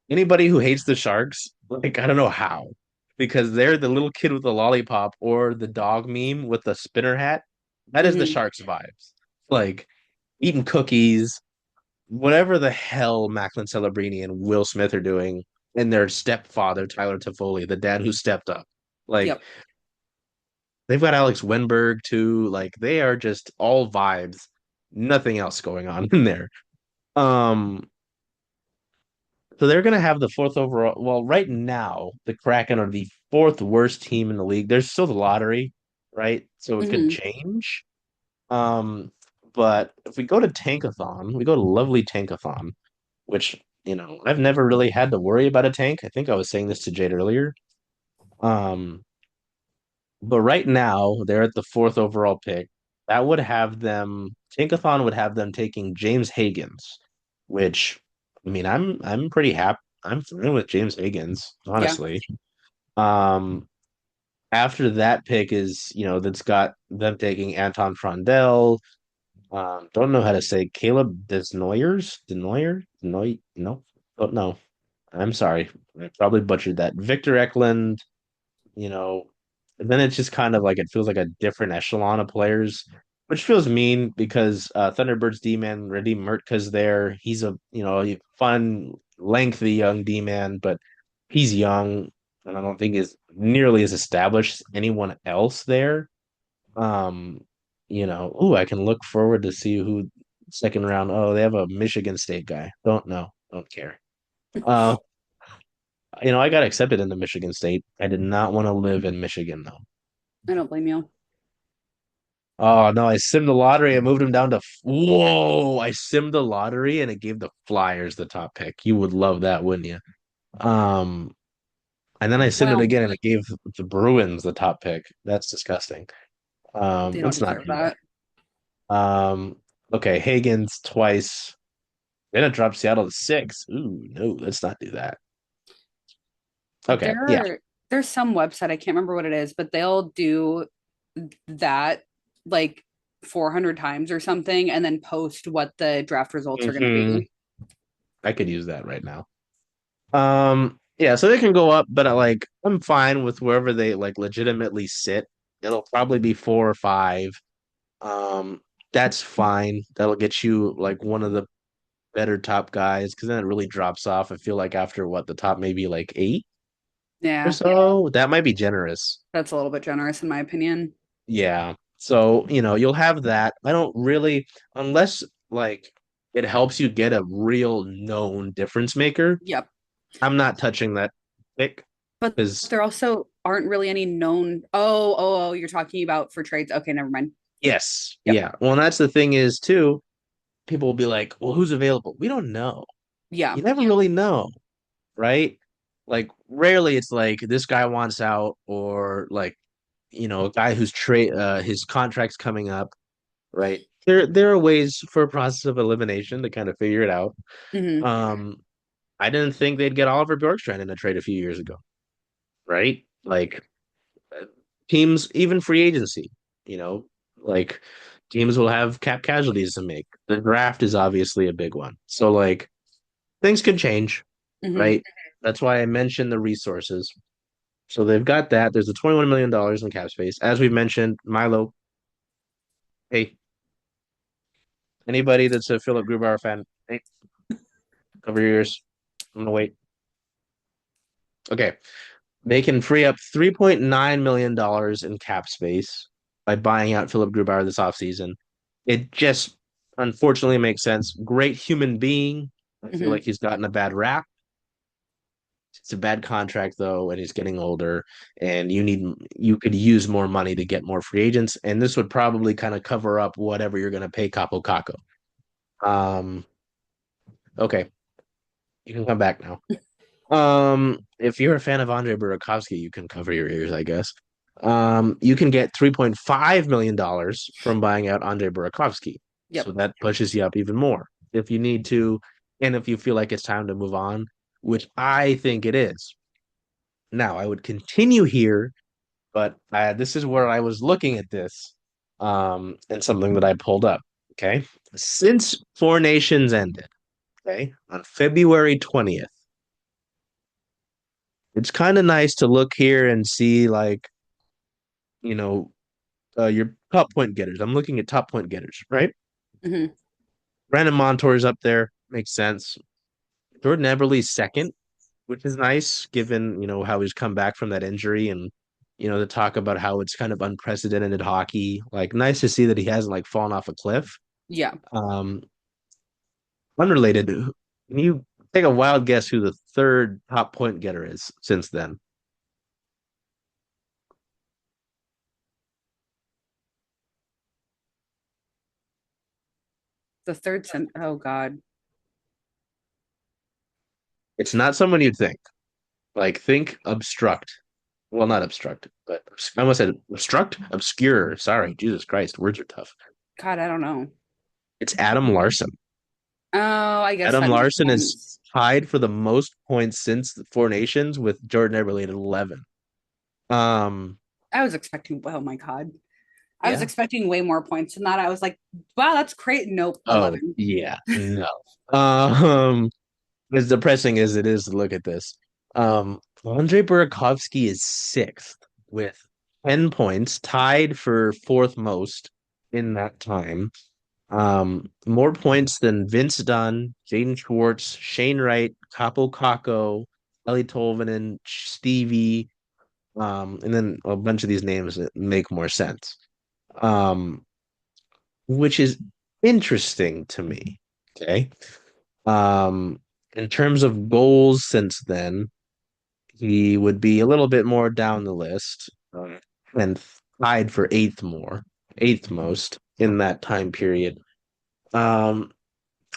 anybody who hates the Sharks, like, I don't know how. Because they're the little kid with the lollipop or the dog meme with the spinner hat. That is the Hmm. Sharks vibes. Like eating cookies, whatever the hell Macklin Celebrini and Will Smith are doing, and their stepfather, Tyler Toffoli, the dad who stepped up. Like Yep. they've got Alex Wenberg too. Like they are just all vibes, nothing else going on in there. Um, so they're gonna have the fourth overall. Well, right now the Kraken are the fourth worst team in the league. There's still the lottery, right? So it could Hmm. change. Um, but if we go to Tankathon, we go to lovely Tankathon, which I've never really had to worry about a tank. I think I was saying this to Jade earlier. Um, but right now they're at the fourth overall pick. That would have them Tankathon would have them taking James Higgins, which I mean I'm pretty happy. I'm fine with James Higgins, Yeah. honestly. Um, After that pick is, that's got them taking Anton Frondell. Don't know how to say Caleb Desnoyers. Denoy? No, don't know. I'm sorry. I probably butchered that. Victor Eklund, you know, and then it's just kind of like it feels like a different echelon of players, which feels mean because Thunderbirds D-man Radim Murtka's there. He's a fun, lengthy young D-man, but he's young and I don't think is nearly as established as anyone else there. Um, I can look forward to see who second round. Oh, they have a Michigan State guy. Don't know. Don't care. Uh, I got accepted into Michigan State. I did not want to live in Michigan though. I don't blame you. Oh no, I simmed the lottery. I moved him down to whoa. I simmed the lottery and it gave the Flyers the top pick. You would love that, wouldn't you? Um, and then I simmed it Well, again and it gave the Bruins the top pick. That's disgusting. they don't Let's not deserve do that. that. Okay, Hagen's twice. Then it dropped Seattle to six. Ooh, no, let's not do that. Okay, yeah. There's some website, I can't remember what it is, but they'll do that like 400 times or something and then post what the draft results are going to Hmm. be. I could use that right now. Yeah, so they can go up, but like I'm fine with wherever they like legitimately sit. It'll probably be 4 or 5. Um, that's fine. That'll get you like one of the better top guys because then it really drops off. I feel like after what the top maybe like 8 or Yeah, so. That might be generous. that's a little bit generous in my opinion. Yeah. So, you'll have that. I don't really, unless like it helps you get a real known difference maker, Yep. I'm not touching that pick But because there also aren't really any known. Oh, you're talking about for trades. Okay, never mind. yes, Yep. yeah. Well, and that's the thing is too, people will be like, well, who's available? We don't know. Yeah. You never really know, right? Like rarely it's like this guy wants out or like, a guy who's trade his contract's coming up, right? There are ways for a process of elimination to kind of figure it out. Hmm. Um, I didn't think they'd get Oliver Bjorkstrand in a trade a few years ago, right? Like teams, even free agency, you know, like teams will have cap casualties to make. The draft is obviously a big one. So like things could change, Hmm. right? That's why I mentioned the resources. So they've got that. There's a $21 million in cap space. As we mentioned, Milo, hey, anybody that's a Philip Grubauer fan, hey, cover your ears. I'm gonna wait. Okay. They can free up $3.9 million in cap space by buying out Philip Grubauer this offseason. It just unfortunately makes sense. Great human being. I feel Hmm. like he's gotten a bad rap. It's a bad contract though, and he's getting older. And you could use more money to get more free agents, and this would probably kind of cover up whatever you're going to pay Capo Caco. Okay, you can come back now. If you're a fan of Andre Burakovsky, you can cover your ears, I guess. You can get $3.5 million from buying out Andre Burakovsky. So Yep. that pushes you up even more if you need to, and if you feel like it's time to move on, which I think it is. Now, I would continue here, but this is where I was looking at this, and something that I pulled up. Okay. Since Four Nations ended, okay, on February 20th, it's kind of nice to look here and see like, you know, your top point getters. I'm looking at top point getters, right? Hmm. Brandon Montour's up there, makes sense. Jordan Eberle's second, which is nice given, how he's come back from that injury and to talk about how it's kind of unprecedented hockey. Like nice to see that he hasn't like fallen off a cliff. Yeah. Um Unrelated, can you take a wild guess who the third top point getter is since then? The third cent. Oh God. It's not someone you'd think. Like think obstruct. Well, not obstruct, but I almost said obstruct, obscure. Sorry, Jesus Christ, words are tough. God, I don't know. It's Adam Larson. Oh, I guess Adam that makes Larson is sense. tied for the most points since the Four Nations with Jordan Eberle at 11. Um, I was expecting. Oh my God. I was yeah. expecting way more points than that. I was like, wow, that's great. Nope, Oh, 11. yeah. No. Um, as depressing as it is to look at this, Andre Burakovsky is sixth with 10 points, tied for fourth most in that time. More points than Vince Dunn, Jaden Schwartz, Shane Wright, Capo Caco, Ellie Tolvanen, Stevie, and then a bunch of these names that make more sense. Um, which is interesting to me. Okay. Um, in terms of goals since then, he would be a little bit more down the list, and tied for eighth most in that time period. Um,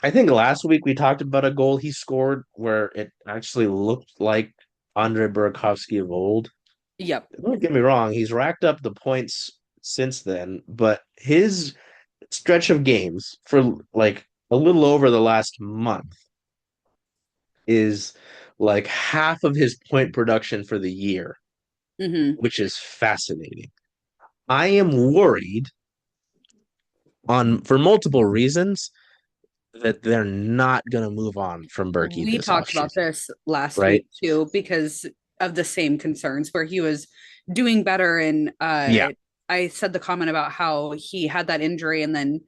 I think last week we talked about a goal he scored where it actually looked like Andre Burakovsky of old. Yep. Don't get me wrong, he's racked up the points since then, but his stretch of games for like a little over the last month is like half of his point production for the year, Hmm. which is fascinating. I am worried on for multiple reasons that they're not going to move on from Berkey We this talked about offseason, this last right? week too because of the same concerns where he was doing better and Yeah, I said the comment about how he had that injury and then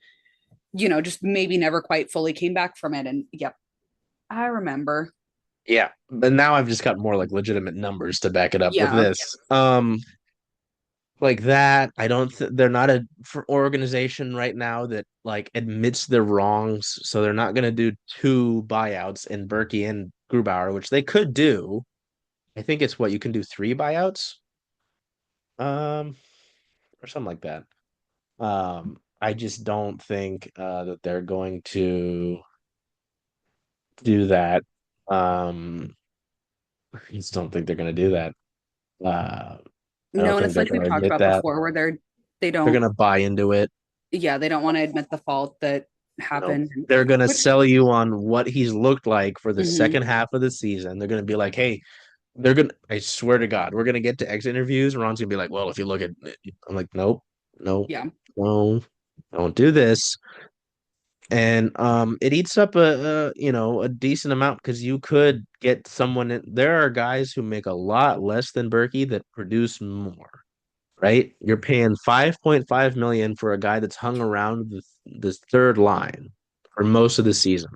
just maybe never quite fully came back from it. And yep, I remember. yeah. But now I've just got more like legitimate numbers to back it up with Yeah. this. Like that, I don't they're not a for organization right now that like admits their wrongs, so they're not going to do two buyouts in Berkey and Grubauer, which they could do. I think it's what you can do three buyouts, um, or something like that. I just don't think that they're going to do that. I just don't think they're going to do that. Uh, I don't No, and think it's they're like going we've to talked admit about that. before where they They're don't going to buy into it. yeah, they don't want to admit the fault that You know, happened. they're going to Which sell you on what he's looked like for the mhm, second half of the season. They're going to be like, hey, I swear to God, we're going to get to exit interviews. Ron's going to be like, well, if you look at, I'm like, nope, nope, yeah. no, don't do this. And it eats up a decent amount because you could get someone there are guys who make a lot less than Berkey that produce more, right? You're paying 5.5 million for a guy that's hung around the third line for most of the season.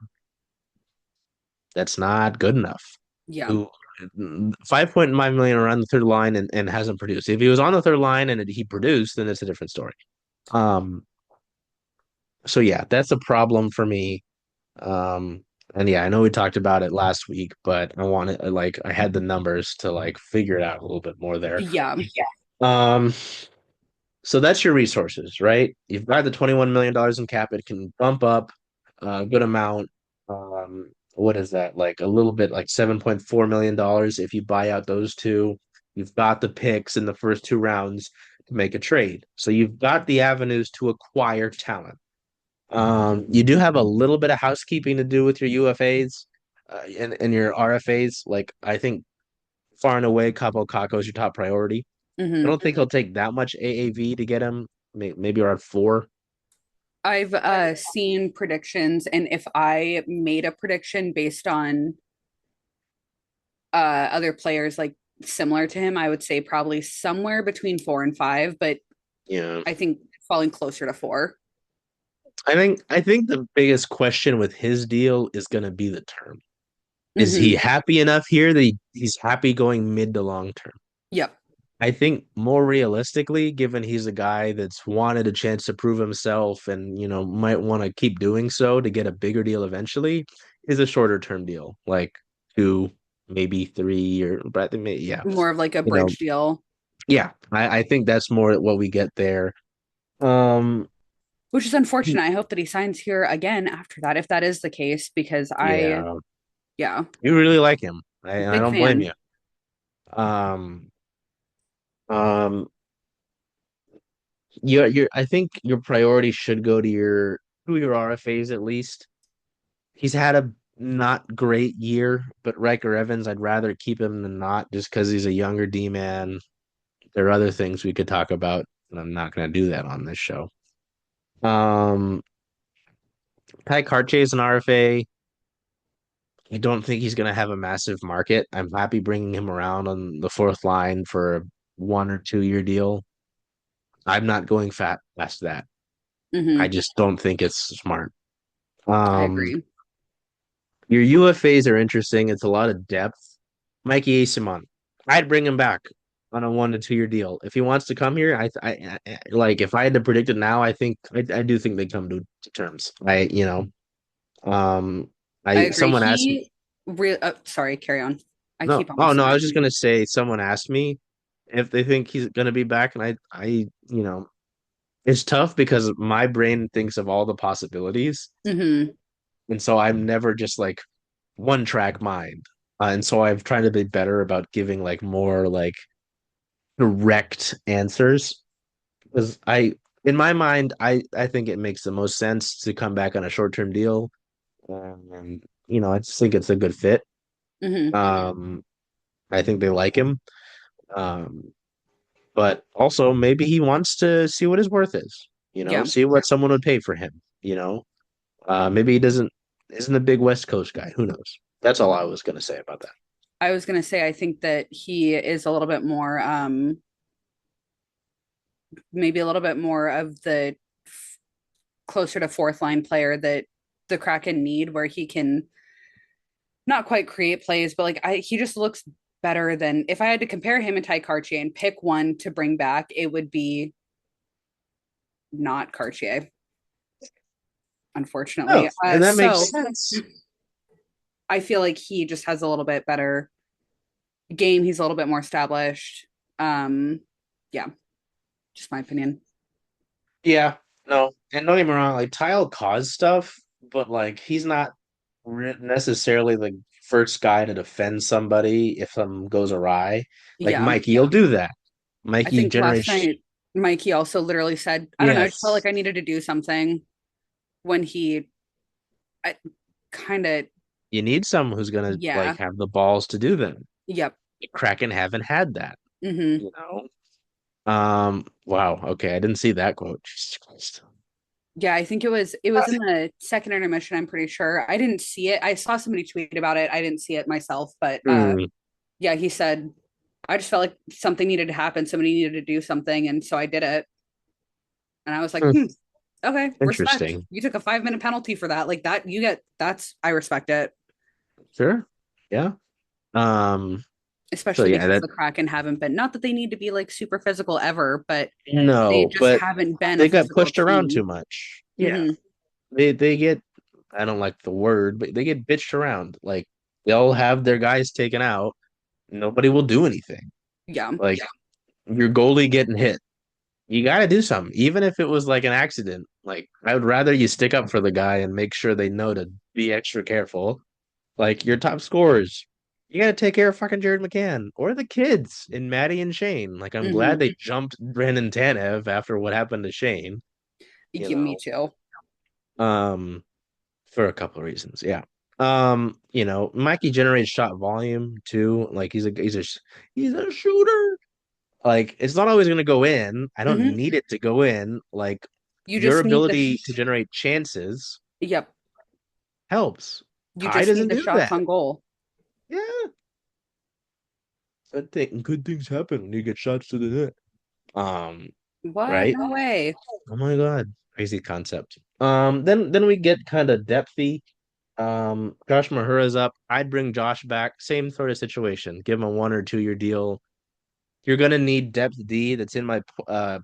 That's not good enough. Yeah. Who 5.5 million around the third line and hasn't produced. If he was on the third line and he produced, then it's a different story. Um, so yeah, that's a problem for me. And yeah, I know we talked about it last week, but I wanted like I had the numbers to like figure it out a little bit more there. Yeah. Um, so that's your resources, right? You've got the $21 million in cap. It can bump up a good amount. What is that? Like a little bit, like $7.4 million if you buy out those two. You've got the picks in the first two rounds to make a trade. So you've got the avenues to acquire talent. You do have a little bit of housekeeping to do with your UFAs and your RFAs. Like I think far and away, Capo Caco is your top priority. I Hmm. don't think he'll take that much AAV to get him. Maybe around four. I've seen predictions, and if I made a prediction based on other players like similar to him, I would say probably somewhere between 4 and 5, but Yeah, I think falling closer to 4. I think the biggest question with his deal is going to be the term. Is he Hmm. happy enough here that he's happy going mid to long term? Yep. I think more realistically, given he's a guy that's wanted a chance to prove himself and, might want to keep doing so to get a bigger deal eventually, is a shorter term deal, like 2, maybe 3 but I think yeah, More of like a you know, bridge deal, yeah, I think that's more what we get there. Um, which is unfortunate. I hope that he signs here again after that, if that is the case, because yeah, yeah, you really like him. I big don't blame fan. you. Um, um, I think your priority should go to your RFAs at least. He's had a not great year, but Riker Evans, I'd rather keep him than not just because he's a younger D man. There are other things we could talk about, and I'm not going to do that on this show. Um, Tye Kartye is an RFA. I don't think he's going to have a massive market. I'm happy bringing him around on the fourth line for a 1 or 2 year deal. I'm not going fat past that. I Hmm. just don't think it's smart. I Um, agree. your UFAs are interesting. It's a lot of depth. Mikey Asimon, I'd bring him back on a 1 to 2 year deal if he wants to come here. Like if I had to predict it now, I do think they come to terms. Um, I I agree. someone asked me. Sorry, carry on. I No, keep oh almost no, I was just interrupting gonna say someone asked me if they think he's gonna be back, and it's tough because my brain thinks of all the possibilities, you. Hmm. and so I'm never just like one track mind. And so I've tried to be better about giving like more like direct answers because in my mind, I think it makes the most sense to come back on a short term deal, and I just think it's a good fit. Hmm. I think they like him. Um, but also maybe he wants to see what his worth is, Yeah. see what someone would pay for him, maybe he doesn't isn't a big West Coast guy. Who knows? That's all I was gonna say about that. I was gonna say I think that he is a little bit more maybe a little bit more of the closer to fourth line player that the Kraken need, where he can not quite create plays, but he just looks better than if I had to compare him and Tye Kartye and pick one to bring back, it would be not Kartye, Oh, unfortunately. and that So makes sense. I feel like he just has a little bit better game. He's a little bit more established. Yeah, just my opinion. Yeah, no, and don't get me wrong, like Tile cause stuff, but like he's not necessarily the first guy to defend somebody if something goes awry. Like Yeah. Mikey, will do that. I Mikey think last generates. night Mikey also literally said, I don't know, I just felt Yes, like I needed to do something when he I kind of you need someone who's gonna yeah. like have the balls to do them. Yep. Kraken haven't had that, Hmm. you know. Wow. Okay, I didn't see that quote. Jesus Christ. Yeah, I think it was in the second intermission, I'm pretty sure. I didn't see it. I saw somebody tweet about it. I didn't see it myself, but Hmm, yeah, he said I just felt like something needed to happen. Somebody needed to do something, and so I did it. And I was like, hmm, okay, respect. interesting. You took a 5 minute penalty for that. Like that, you get that's I respect it. Sure. Yeah. Um. So Especially yeah, because that the Kraken haven't been not that they need to be like super physical ever, but they no, just but haven't been a they got physical pushed around team. too much. Yeah. Hmm. They get I don't like the word, but they get bitched around. Like they'll have their guys taken out. Nobody will do anything. Yeah. Like your goalie getting hit. You got to do something, even if it was like an accident. Like I would rather you stick up for the guy and make sure they know to be extra careful. Like your top scorers, you got to take care of fucking Jared McCann or the kids in Maddie and Shane. Like I'm glad Hmm. they jumped Brandon Tanev after what happened to Shane. You Yeah, me know, too. um, for a couple of reasons. Yeah. Mikey generates shot volume too. Like he's a shooter. Like it's not always gonna go in. I don't Hmm. need it to go in. Like You your just need the ability to generate chances yep. helps. You Ty just need doesn't the do shots that. on goal. Yeah. Good things happen when you get shots to the net. Um, What? right? No way. Oh my God. Crazy concept. Then we get kind of depthy. Josh Mahura's up. I'd bring Josh back. Same sort of situation. Give him a 1 or 2 year deal. You're gonna need depth D. That's in my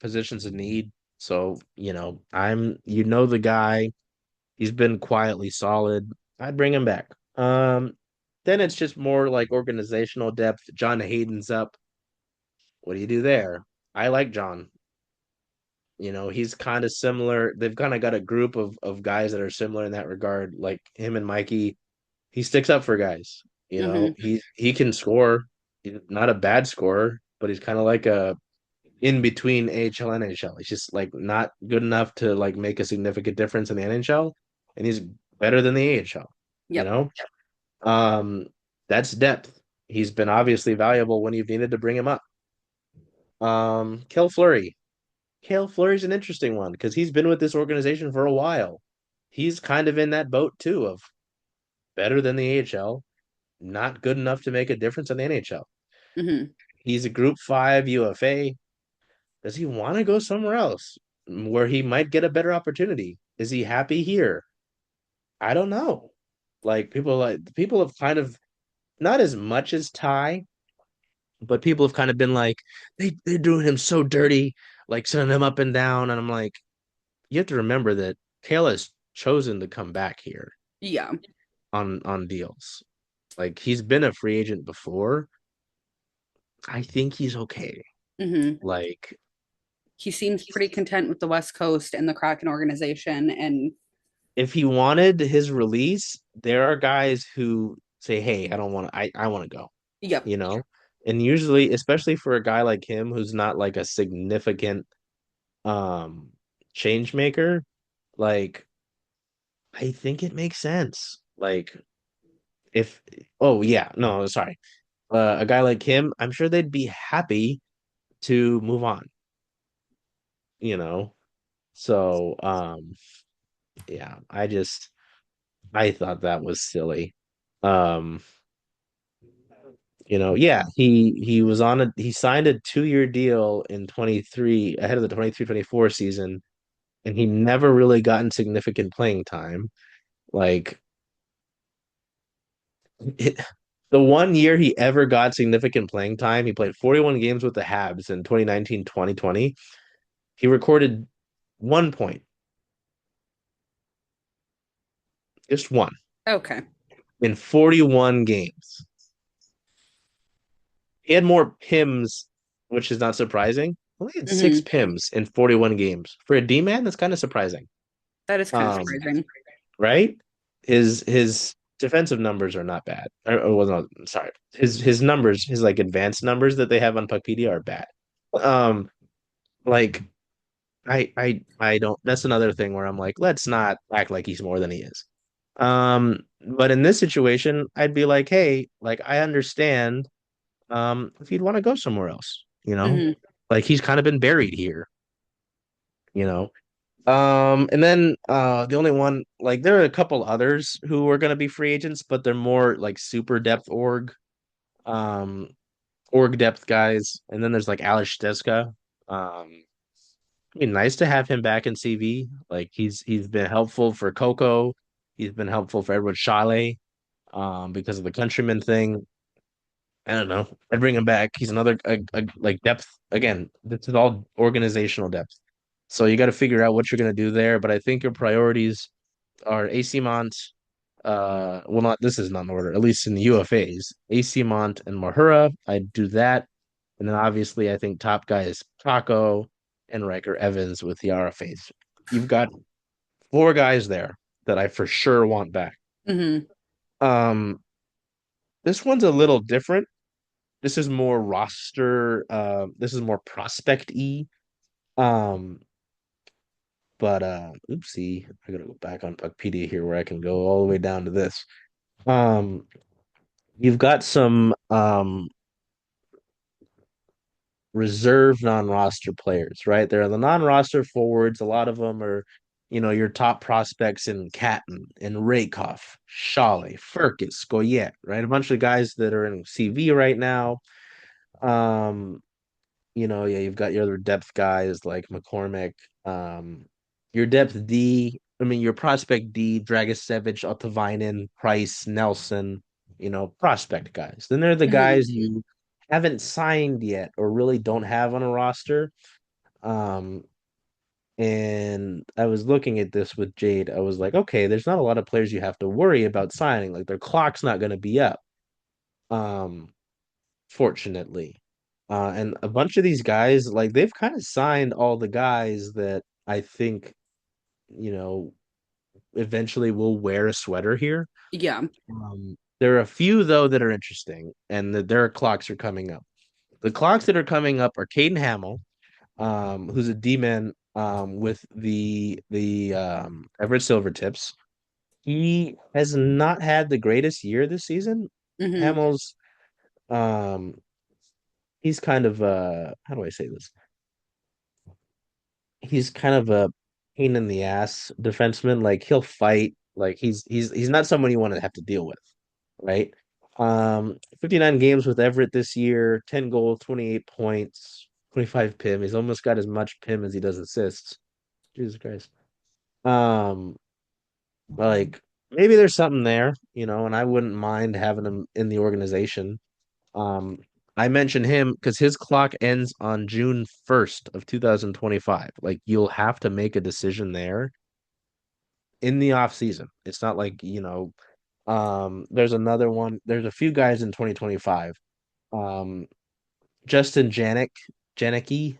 positions of need. So the guy. He's been quietly solid. I'd bring him back. Then it's just more like organizational depth. John Hayden's up. What do you do there? I like John. He's kind of similar. They've kind of got a group of guys that are similar in that regard. Like him and Mikey, he sticks up for guys. Hmm. He can score. He's not a bad scorer, but he's kind of like a in between AHL and NHL. He's just like not good enough to like make a significant difference in the NHL, and he's better than the AHL. You Yep. know, um, that's depth. He's been obviously valuable when you've needed to bring him up. Kel Fleury. Kale Fleury's an interesting one because he's been with this organization for a while. He's kind of in that boat too of better than the AHL, not good enough to make a difference in the NHL. Hmm. He's a Group 5 UFA. Does he want to go somewhere else where he might get a better opportunity? Is he happy here? I don't know. People have kind of not as much as Ty, but people have kind of been like they're doing him so dirty, like sending him up and down, and I'm like, you have to remember that Kale has chosen to come back here Yeah. on deals. Like he's been a free agent before. I think he's okay. Hmm. Like He seems pretty content with the West Coast and the Kraken organization. And if he wanted his release, there are guys who say, "Hey, I don't want to. I want to go." yep. You know, and usually, especially for a guy like him who's not like a significant um change maker, like I think it makes sense. Like if oh yeah, no, sorry. A guy like him, I'm sure they'd be happy to move on, you know? So, yeah, I thought that was silly. Um, yeah, he signed a 2-year deal in 23 ahead of the 23-24 season, and he never really gotten significant playing time. Like it, the 1 year he ever got significant playing time, he played 41 games with the Habs in 2019-2020. He recorded 1 point, just one, Okay. in 41 games. He had more PIMs, which is not surprising. Only had six Hmm. PIMs in 41 games. For a D man, that's kind of surprising. That is kind of Um, surprising. right? His defensive numbers are not bad. Well, no, sorry. His numbers, his like advanced numbers that they have on Puckpedia are bad. Um, like I don't. That's another thing where I'm like, let's not act like he's more than he is. But in this situation, I'd be like, hey, like I understand. If you'd want to go somewhere else, Hmm. like he's kind of been buried here, you know. And then the only one like there are a couple others who are going to be free agents, but they're more like super depth um org depth guys. And then there's like Alex Steska. I mean, nice to have him back in CV. Like he's been helpful for Coco. He's been helpful for Edward Chalet, because of the countryman thing. I don't know. I'd bring him back. He's another like depth again. This is all organizational depth. So you got to figure out what you're going to do there. But I think your priorities are AC Mont. Well, not this is not in order. At least in the UFAs, AC Mont and Mahura. I'd do that, and then obviously I think top guy is Taco and Riker Evans with the RFAs. You've got four guys there that I for sure want back. Hmm. Um, this one's a little different. This is more prospect-y. Um, but oopsie, I gotta go back on Puckpedia here where I can go all the way down to this. Um, you've got some reserve non-roster players, right? There are the non-roster forwards. A lot of them are, your top prospects in Catton and Rakoff, Shawley, Furkis, Goyette, right? A bunch of guys that are in CV right now. Um, yeah, you've got your other depth guys like McCormick. Your depth D, I mean, your prospect D, Dragicevic, Otavainen, Price, Nelson, prospect guys. Then there are the Hmm. guys you haven't signed yet or really don't have on a roster. Um, and I was looking at this with Jayd. I was like, okay, there's not a lot of players you have to worry about signing. Like their clock's not going to be up. Um, fortunately. And a bunch of these guys, like they've kind of signed all the guys that I think, you know, eventually will wear a sweater here. Yeah. There are a few though that are interesting, and their clocks are coming up. The clocks that are coming up are Caden Hamill, who's a D-man with the Everett Silvertips. He has not had the greatest year this season. Hmm. Hamill's um he's kind of how do I say this? He's kind of a pain in the ass defenseman. Like he'll fight. Like he's not someone you want to have to deal with, right? 59 games with Everett this year, 10 goals, 28 points, 25 PIM. He's almost got as much PIM as he does assists. Jesus Christ. Um, like maybe there's something there, and I wouldn't mind having him in the organization. Um, I mentioned him because his clock ends on June 1st of 2025. Like you'll have to make a decision there in the off season. It's not like, there's another one. There's a few guys in 2025. Um, Justin Janicki,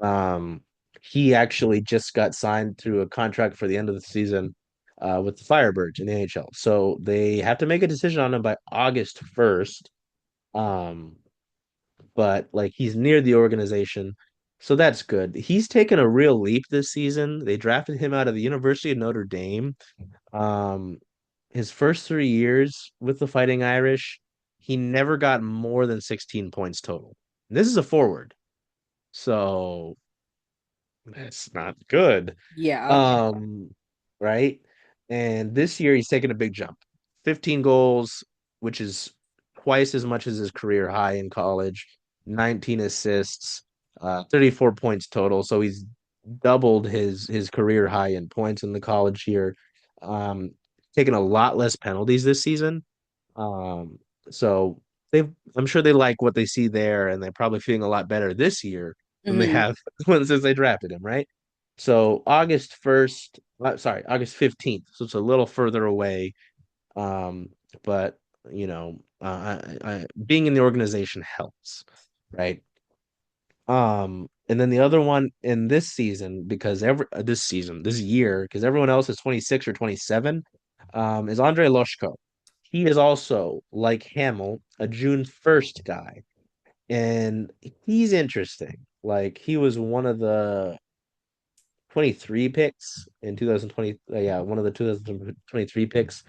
um, he actually just got signed to a contract for the end of the season with the Firebirds in the NHL. So they have to make a decision on him by August 1st. Um, but like he's near the organization. So that's good. He's taken a real leap this season. They drafted him out of the University of Notre Dame. Um, his first 3 years with the Fighting Irish, he never got more than 16 points total. This is a forward. So that's not good. Yeah. Um, right? And this year he's taken a big jump. 15 goals, which is twice as much as his career high in college, 19 assists, 34 points total. So he's doubled his career high in points in the college year. Um, taken a lot less penalties this season. Um, so they've I'm sure they like what they see there, and they're probably feeling a lot better this year than they Hmm. have since they drafted him, right? So August 15th. So it's a little further away. Um, but being in the organization helps, right? And then the other one in this season, because this year, because everyone else is 26 or 27, is Andre Loshko. He is also, like Hamill, a June 1st guy. And he's interesting. Like he was one of the 23 picks in 2020. Yeah, one of the 2023 picks.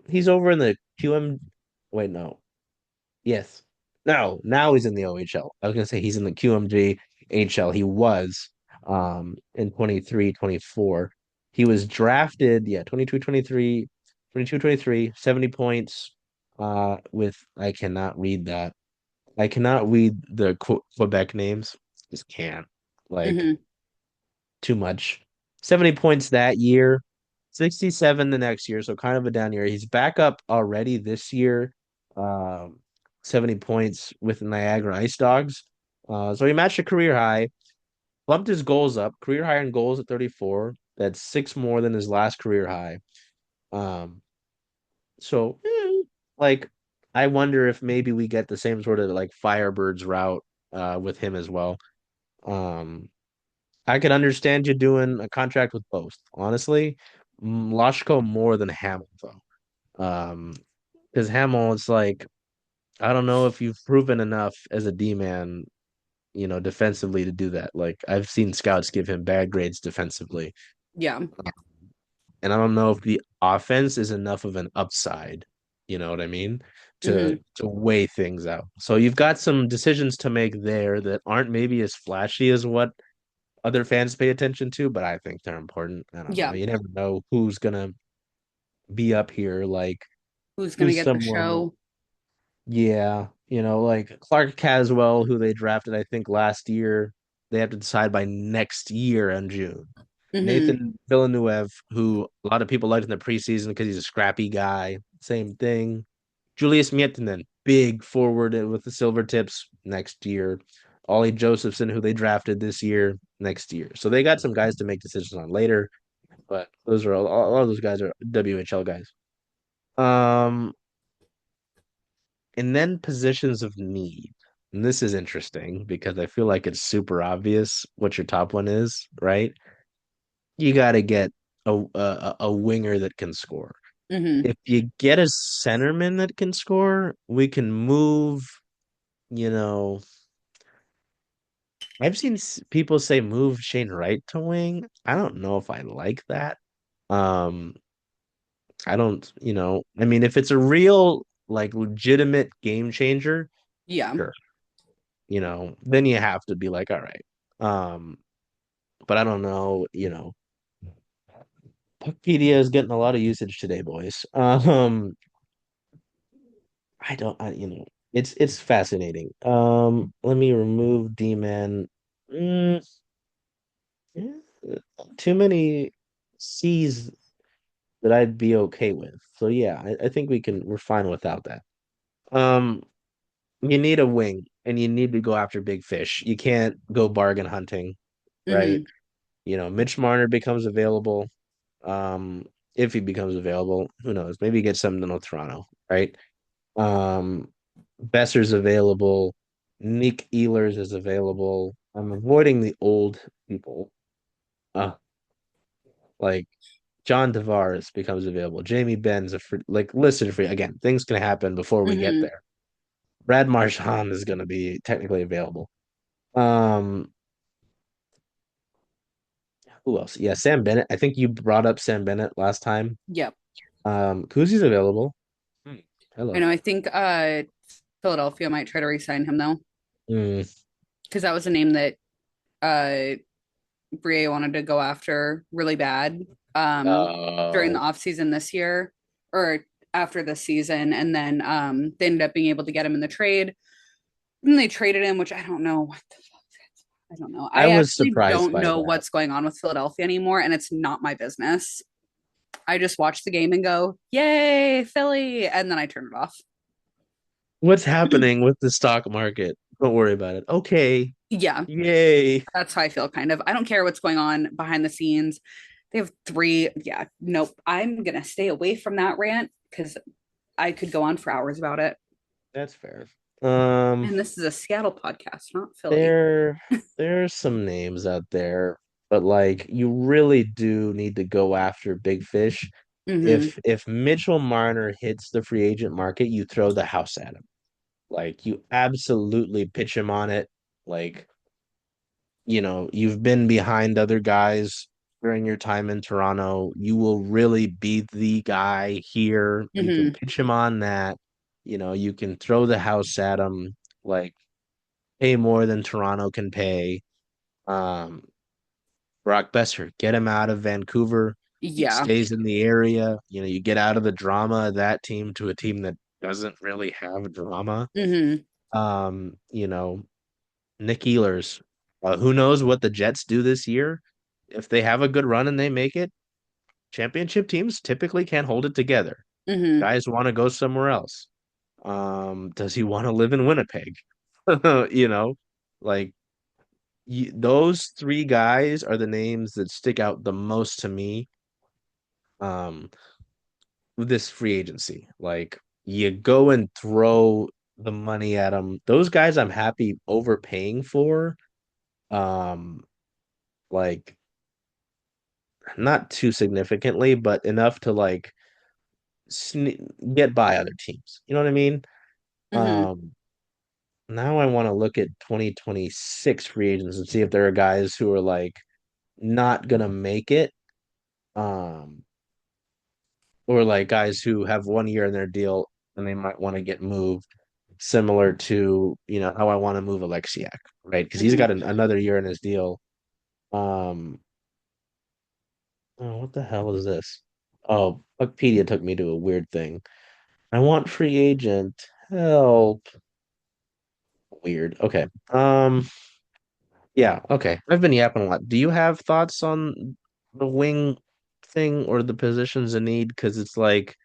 He's over in the QM. Wait, no. Yes. No, now he's in the OHL. I was gonna say he's in the QMG HL. He was in 23, 24. He was drafted, yeah, 22, 23, 22, 23, 70 points. With I cannot read that. I cannot read the Quebec names. Just can't. Like Hmm. too much. 70 points that year, 67 the next year, so kind of a down year. He's back up already this year, um, 70 points with Niagara Ice Dogs. So he matched a career high, bumped his goals up, career high in goals at 34. That's six more than his last career high. Um, so like I wonder if maybe we get the same sort of like Firebirds route with him as well. Um, I could understand you doing a contract with both. Honestly, Lashko more than Hamill though. Because Hamill, it's like I don't know if you've proven enough as a D man, defensively to do that. Like I've seen scouts give him bad grades defensively, Yeah. and I don't know if the offense is enough of an upside. You know what I mean? To Hmm. to weigh things out. So you've got some decisions to make there that aren't maybe as flashy as what other fans pay attention to, but I think they're important. I don't know. Yeah. You never know who's gonna be up here. Like Who's gonna who's get the someone, show? yeah, like Clark Caswell, who they drafted, I think last year. They have to decide by next year in June. Hmm. Nathan Villeneuve, who a lot of people liked in the preseason because he's a scrappy guy. Same thing. Julius Miettinen, big forward with the silver tips next year. Ollie Josephson, who they drafted this year, next year. So they got some guys to make decisions on later, but those are all those guys are WHL guys. Um, and then positions of need. And this is interesting because I feel like it's super obvious what your top one is, right? You got to get a winger that can score. Hmm. If you get a centerman that can score, we can move, you know, I've seen people say move Shane Wright to wing. I don't know if I like that. Um, I don't, I mean, if it's a real, like, legitimate game changer, Yeah. sure, then you have to be like, all right. But I don't know, Puckpedia is getting a lot of usage today, boys. I don't, it's fascinating. Let me remove D-man. Mm, yeah, too many C's that I'd be okay with. So yeah, I think we're fine without that. Um, you need a wing and you need to go after big fish. You can't go bargain hunting, right? Hmm. Mitch Marner becomes available. Um, if he becomes available, who knows? Maybe he gets something in Toronto, right? Um, Besser's available. Nick Ehlers is available. I'm avoiding the old people. Uh, like John Tavares becomes available. Jamie Ben's listed free. Again, things can happen before we get Hmm. there. Brad Marchand is going to be technically available. Um, who else? Yeah, Sam Bennett. I think you brought up Sam Bennett last time. Yep. Kuzi's available. Hmm. I Hello. know. I think Philadelphia might try to re-sign him though. Hmm. because that was a name that uh Brie wanted to go after really bad during the Oh, off season this year or after the season, and then they ended up being able to get him in the trade. And they traded him, which I don't know what the fuck. I don't know. I I was actually surprised don't by know that. what's going on with Philadelphia anymore, and it's not my business. I just watch the game and go, "Yay, Philly!" and then I turn it off. What's happening with the stock market? Don't worry about it. Okay. Yeah, Yay. that's how I feel kind of. I don't care what's going on behind the scenes. They have three. Yeah, nope. I'm gonna stay away from that rant because I could go on for hours about it. That's fair. Um, And this is a Seattle podcast, not Philly. there there's some names out there, but like you really do need to go after big fish. Mm-hmm. If Mitchell Marner hits the free agent market, you throw the house at him. Like you absolutely pitch him on it. Like, you've been behind other guys during your time in Toronto. You will really be the guy here. You can Mm-hmm. pitch him on that. You can throw the house at him, like pay more than Toronto can pay. Um, Brock Besser, get him out of Vancouver. He Yeah. stays in the area. You get out of the drama of that team to a team that doesn't really have drama. Mm-hmm. Um, you know, Nick Ehlers. Who knows what the Jets do this year? If they have a good run and they make it, championship teams typically can't hold it together. Mm-hmm. Guys want to go somewhere else. Does he want to live in Winnipeg? You know, like those three guys are the names that stick out the most to me. Um, with this free agency, like you go and throw the money at them. Those guys, I'm happy overpaying for. Um, like not too significantly, but enough to like get by other teams. You know what I mean? Mm-hmm. Um, Now I want to look at 2026 free agents and see if there are guys who are like not gonna make it. Um, or like guys who have 1 year in their deal and they might want to get moved, similar to how I want to move Alexiak, right? Because he's Mm-hmm. got another year in his deal. Um, oh, what the hell is this? Oh, Wikipedia took me to a weird thing. I want free agent help. Weird. Okay. Yeah. Okay. I've been yapping a lot. Do you have thoughts on the wing thing or the positions in need? Because it's like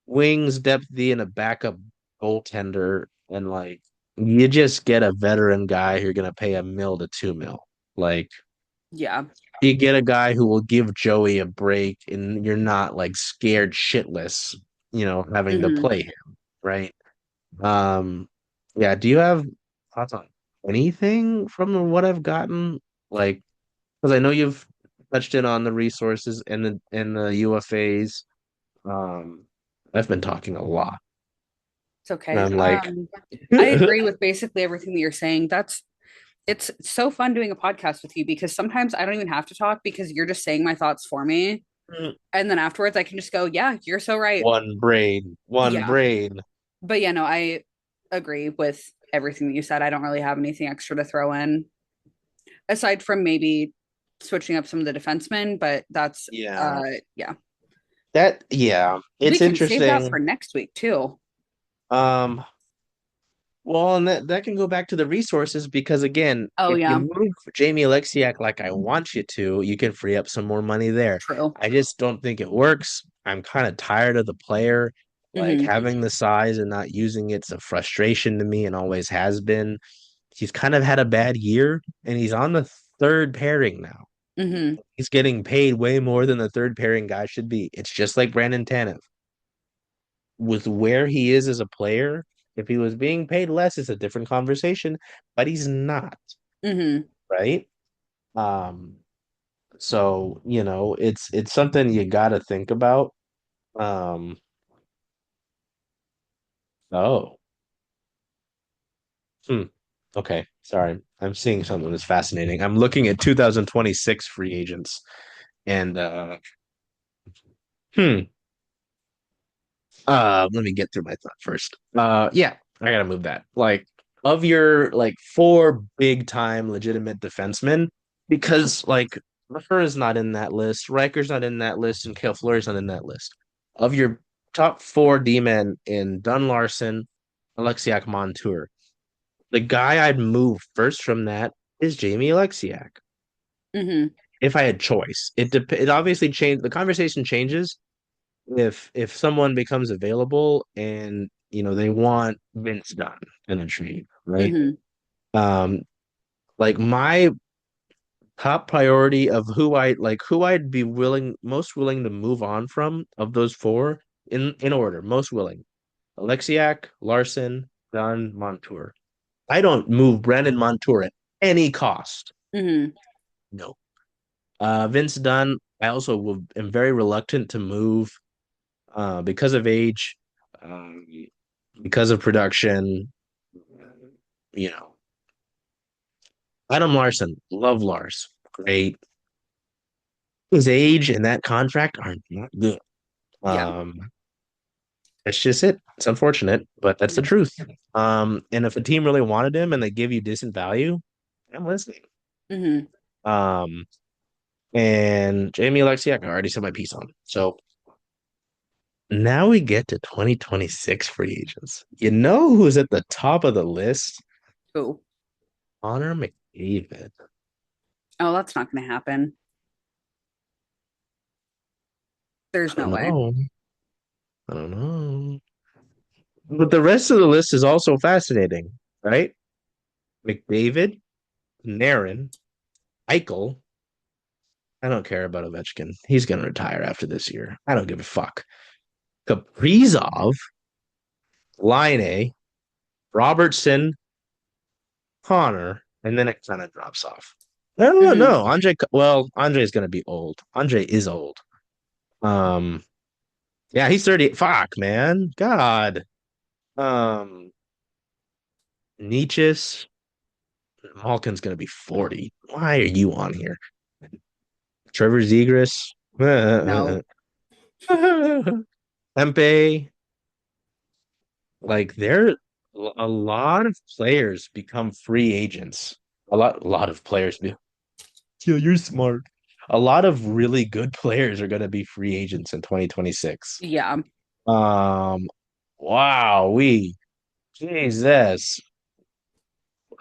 wings, depth D, and a backup goaltender, and like you just get a veteran guy who're gonna pay $1 to $2 million. Like Yeah. you get a guy who will give Joey a break, and you're not like scared shitless, having to Mm-hmm. play him, right? Um, yeah. Do you have thoughts on anything from what I've gotten? Like, because I know you've touched in on the resources and the UFAs. Um, I've been talking a lot. It's And okay. I'm like, I agree with basically everything that you're saying. It's so fun doing a podcast with you because sometimes I don't even have to talk because you're just saying my thoughts for me. And then afterwards I can just go, yeah, you're so right. one brain, one Yeah. brain. But yeah, no, I agree with everything that you said. I don't really have anything extra to throw in aside from maybe switching up some of the defensemen, but that's Yeah. yeah. Yeah, We it's can save that for interesting. next week too. Um, well, and that can go back to the resources because again, Oh if you yeah, move Jamie Alexiak like I want you to, you can free up some more money there. true. I just don't think it works. I'm kind of tired of the player. Like Mm-hmm. having the size and not using it's a frustration to me and always has been. He's kind of had a bad year and he's on the third pairing now. Mm-hmm. He's getting paid way more than the third pairing guy should be. It's just like Brandon Tanev. With where he is as a player, if he was being paid less, it's a different conversation, but he's not, Mm-hmm. right? Um, so it's something you gotta think about. Um, oh, hmm. Okay, sorry. I'm seeing something that's fascinating. I'm looking at 2026 free agents and hmm. Let me get through my thought first. Yeah, I gotta move that. Like of your like four big time legitimate defensemen, because like Lafleur is not in that list, Riker's not in that list, and Kale Fleury's not in that list. Of your top four D men in Dunn Larson, Alexiak Montour, the guy I'd move first from that is Jamie Alexiak. Hmm. If I had choice, it obviously changed. The conversation changes if someone becomes available and they want Vince Dunn in a trade, right? Hmm. Um, like my top priority of who I'd be most willing to move on from of those four in order, most willing. Alexiak, Larson, Dunn, Montour. I don't move Brandon Montour at any cost. Hmm. No. Vince Dunn, I also am very reluctant to move because of age, um, because of production. You know, Adam Larson, love Lars, great. His age and that contract are not good. Yeah. Um, it's just it. It's unfortunate, but that's the truth. And if a team really wanted him and they give you decent value, I'm listening. Hmm. Um, and Jamie Alexiak, I already said my piece on. So now we get to 2026 free agents. You know who's at the top of the list? Cool. Connor McDavid. Oh, that's not going to happen. I There's no don't way. know. I don't know. But the rest of the list is also fascinating, right? McDavid, Narin, Eichel. I don't care about Ovechkin. He's going to retire after this year. I don't give a fuck. Kaprizov, Line, Robertson, Connor, and then it kind of drops off. No, Hmm. no. Andre's going to be old. Andre is old. Um, yeah, he's 30. Fuck, man. God. Um, Nietzsche's Malkin's going to be 40. Why are you on here? Trevor Zegras, No. Tempe, like there a lot of players become free agents. A lot of players be. Yeah, you're smart. A lot of really good players are going to be free agents in 2026. Yeah. Um, wow, Jesus.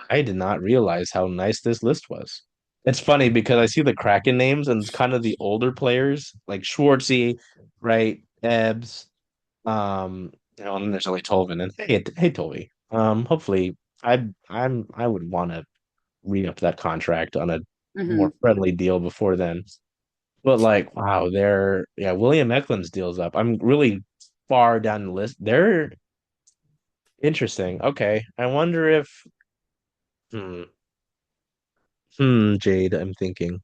I did not realize how nice this list was. It's funny because I see the Kraken names and it's kind of the older players like Schwartzy, right? Ebbs, and then there's only Tolvin and hey Tolvi. Hopefully I would want to re-up that contract on a Hmm. more friendly deal before then. But like, wow, William Eklund's deal's up. I'm really far down the list. They're interesting. Okay. I wonder if hmm, Jade, I'm thinking.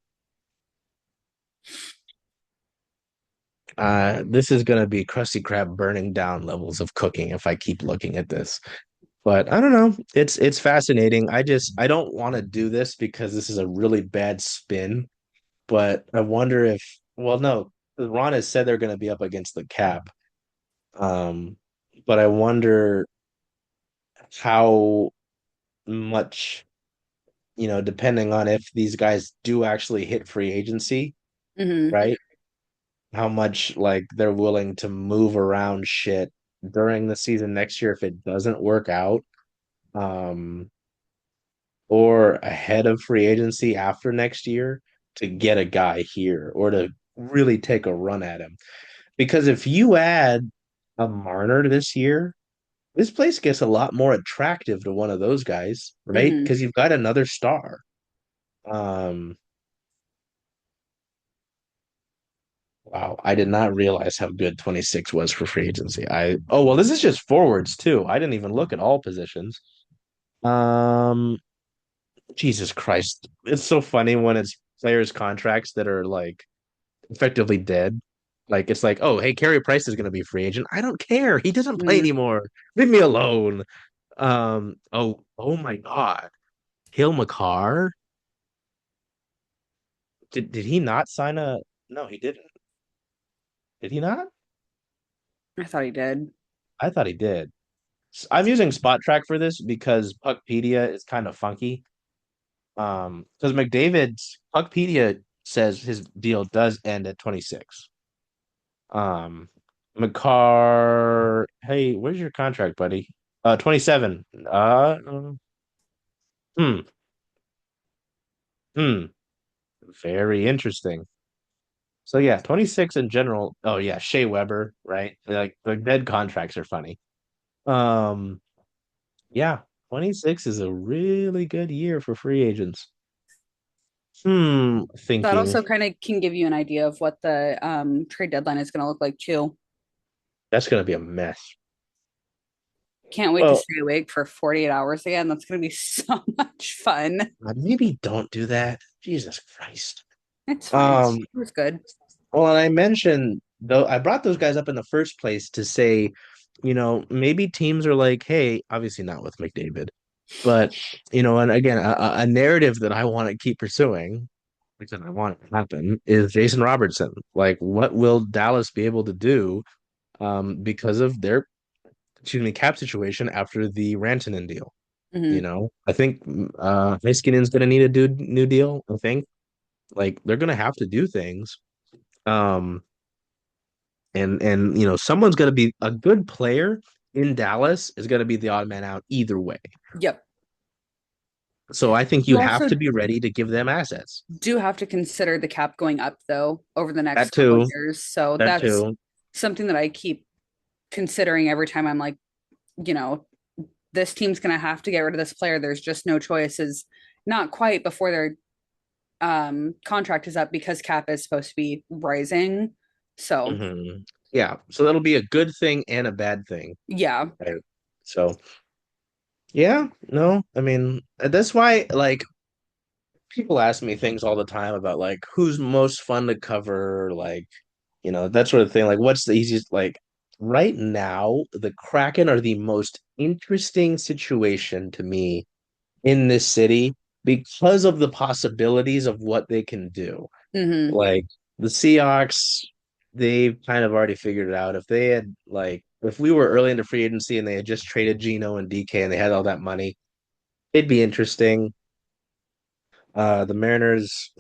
This is gonna be Krusty Krab burning down levels of cooking if I keep looking at this. But I don't know. It's fascinating. I don't want to do this because this is a really bad spin. But I wonder if well, no, Ron has said they're gonna be up against the cap. Um, but I wonder how much, depending on if these guys do actually hit free agency, Hmm. right? How much like they're willing to move around shit during the season next year if it doesn't work out, um, or ahead of free agency after next year to get a guy here or to really take a run at him. Because if you add a Marner this year, this place gets a lot more attractive to one of those guys, right? Hmm. Because you've got another star. Um, Wow, I did not realize how good 26 was for free agency. This is just forwards too. I didn't even look at all positions. Um, Jesus Christ. It's so funny when it's players' contracts that are like effectively dead. Like it's like, oh, hey, Carey Price is gonna be a free agent. I don't care. He doesn't play Hmm. anymore. Leave me alone. Oh my God. Hill McCarr? Did he not sign a no, he didn't. Did he not? I thought he did. I thought he did. I'm using Spot Track for this because Puckpedia is kind of funky. Because McDavid's Puckpedia says his deal does end at 26. Um, McCarr, hey, where's your contract, buddy? 27. Hmm, hmm, very interesting. So yeah, 26 in general. Oh yeah, Shea Weber, right? Like the dead contracts are funny. Um, yeah, 26 is a really good year for free agents. That Thinking also kind of can give you an idea of what the trade deadline is going to look like too. that's gonna be a mess. Can't wait to Well, stay awake for 48 hours again. That's going to be so much fun. maybe don't do that. Jesus Christ. It's fine. Um, It was good. well, and I mentioned though I brought those guys up in the first place to say, maybe teams are like, hey, obviously not with McDavid, but and again, a narrative that I want to keep pursuing, because I want it to happen, is Jason Robertson. Like, what will Dallas be able to do because of their, excuse me, cap situation after the Rantanen deal? Hmm. I think Heiskanen's gonna need a new deal. I think like they're gonna have to do things. Um, and someone's gonna be a good player in Dallas is gonna be the odd man out either way. Yep. So I think you You have to also be ready to give them assets. do have to consider the cap going up though over the next That couple of too. years. So That that's too. something that I keep considering every time I'm like, you know, this team's going to have to get rid of this player. There's just no choice. Is not quite before their contract is up because cap is supposed to be rising. So, Yeah. So that'll be a good thing and a bad thing. yeah. Right? So yeah, no, I mean that's why like people ask me things all the time about like who's most fun to cover, like that sort of thing. Like what's the easiest like right now, the Kraken are the most interesting situation to me in this city because of the possibilities of what they can do. Hmm. Like the Seahawks, they've kind of already figured it out. If they had like if we were early into free agency and they had just traded Gino and DK and they had all that money, it'd be interesting. The Mariners,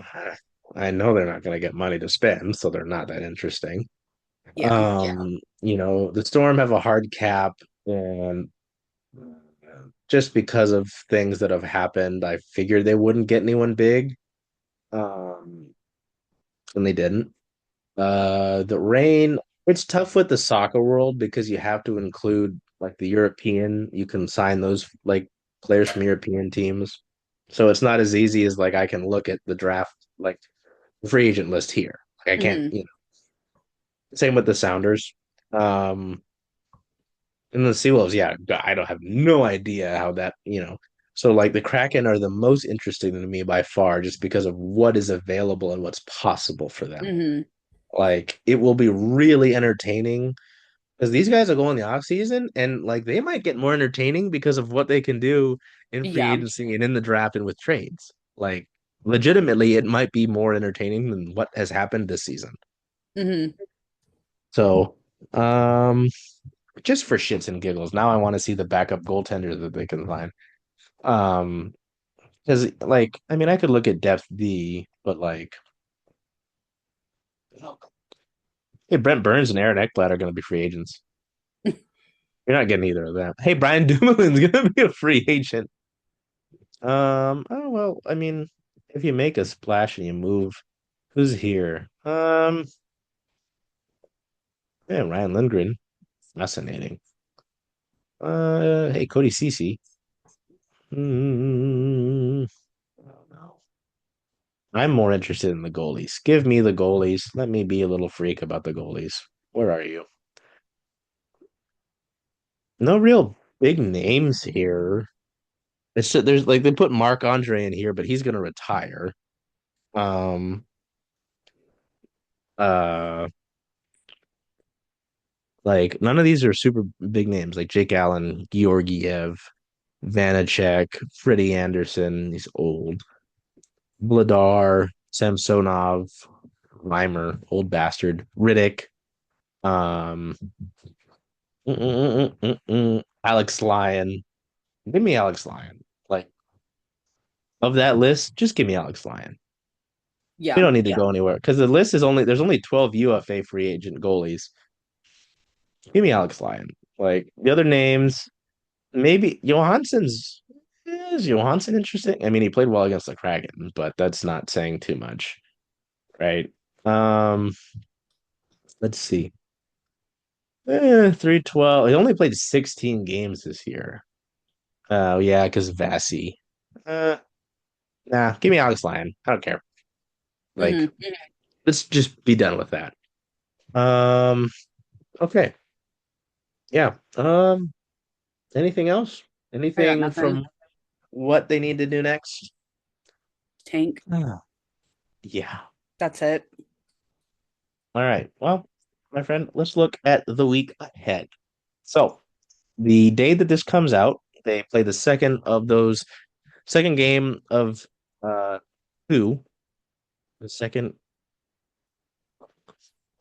I know they're not going to get money to spend, so they're not that interesting. Yeah. The Storm have a hard cap, and just because of things that have happened, I figured they wouldn't get anyone big. Um, and they didn't. The Rain, it's tough with the soccer world because you have to include like the European. You can sign those like players from European teams. So it's not as easy as like I can look at the draft like free agent list here. Like I can't, Hmm. Same with the Sounders. Um, and the Seawolves, yeah, I don't have no idea how that, So like the Kraken are the most interesting to me by far just because of what is available and what's possible for them. Hmm. Like it will be really entertaining because these guys are going the off season and like they might get more entertaining because of what they can do in free Yeah. agency and in the draft and with trades. Like legitimately, it might be more entertaining than what has happened this season. Hmm. So, just for shits and giggles, now I want to see the backup goaltender that they can find. Um, because like I mean, I could look at depth D, but like, hey, Brent Burns and Aaron Ekblad are going to be free agents. You're not getting either of them. Hey, Brian Dumoulin's going to be a free agent. Oh well, I mean, if you make a splash and you move, who's here? Yeah, Ryan Lindgren. Fascinating. Hey, Cody Cece. Hmm. I don't know. I'm more interested in the goalies. Give me the goalies. Let me be a little freak about the goalies. Where are you? No real big names here. It's just, there's like they put Mark Andre in here, but he's gonna retire. Um, uh, like none of these are super big names, like Jake Allen, Georgiev, Vanacek, Freddie Anderson. He's old. Vladar, Samsonov, Reimer, old bastard. Riddick. Um, Alex Lyon. Give me Alex Lyon. Like of that list, just give me Alex Lyon. We Yeah. don't need to go anywhere because the list is there's only 12 UFA free agent goalies. Give me Alex Lyon. Like the other names, maybe Johansson's is Johansson interesting? I mean, he played well against the Kraken, but that's not saying too much, right? Um, let's see. 312. He only played 16 games this year. Oh yeah, because Vasi. Uh, nah, give me Alex Lyon. I don't care. Like, Hmm. let's just be done with that. Um, okay. Yeah. Anything else? I got Anything nothing. from what they need to do next? Tank. Ah, yeah. That's it. All right. Well, my friend, let's look at the week ahead. So, the day that this comes out, they play the second game of uh two, the second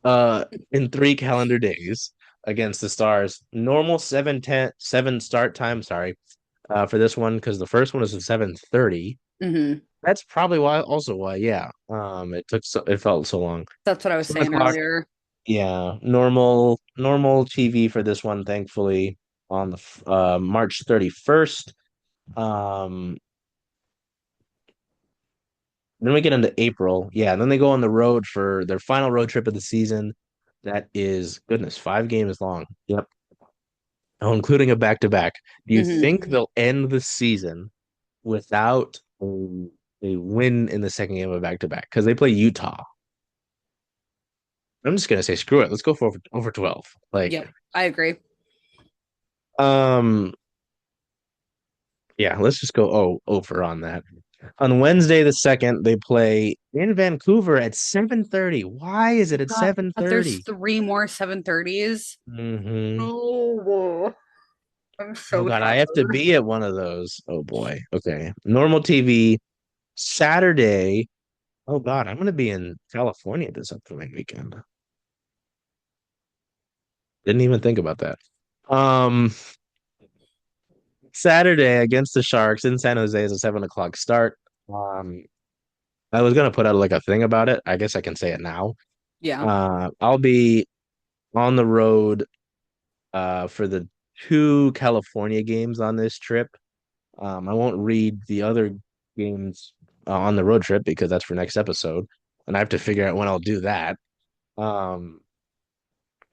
uh in 3 calendar days against the Stars. Normal 7 start time, sorry, for this one because the first one is at 7:30. Hmm. That's probably why, yeah. It felt so long. That's what I was 7 saying o'clock, earlier. yeah. Normal TV for this one, thankfully, on the March 31st. Um, then we get into April. Yeah, and then they go on the road for their final road trip of the season. That is goodness, 5 games long. Yep. Oh, including a back-to-back. Do you Hmm. think they'll end the season without a win in the second game of back-to-back? Because they play Utah. I'm just gonna say screw it. Let's go for over 12. Like, Yep. I agree. um, yeah, let's just go over on that. On Wednesday the 2nd, they play in Vancouver at 7:30. Why is it at God, but there's 7:30? 3 more 7:30s. Mm-hmm. Oh, I'm Oh so God, I have to tired. be at one of those. Oh boy. Okay. Normal TV Saturday. Oh God, I'm gonna be in California this upcoming weekend. Didn't even think about that. Um, Saturday against the Sharks in San Jose is a 7 o'clock start. Um, I was gonna put out like a thing about it. I guess I can say it now. Yeah. I'll be on the road for the 2 California games on this trip. I won't read the other games on the road trip because that's for next episode, and I have to figure out when I'll do that. Um,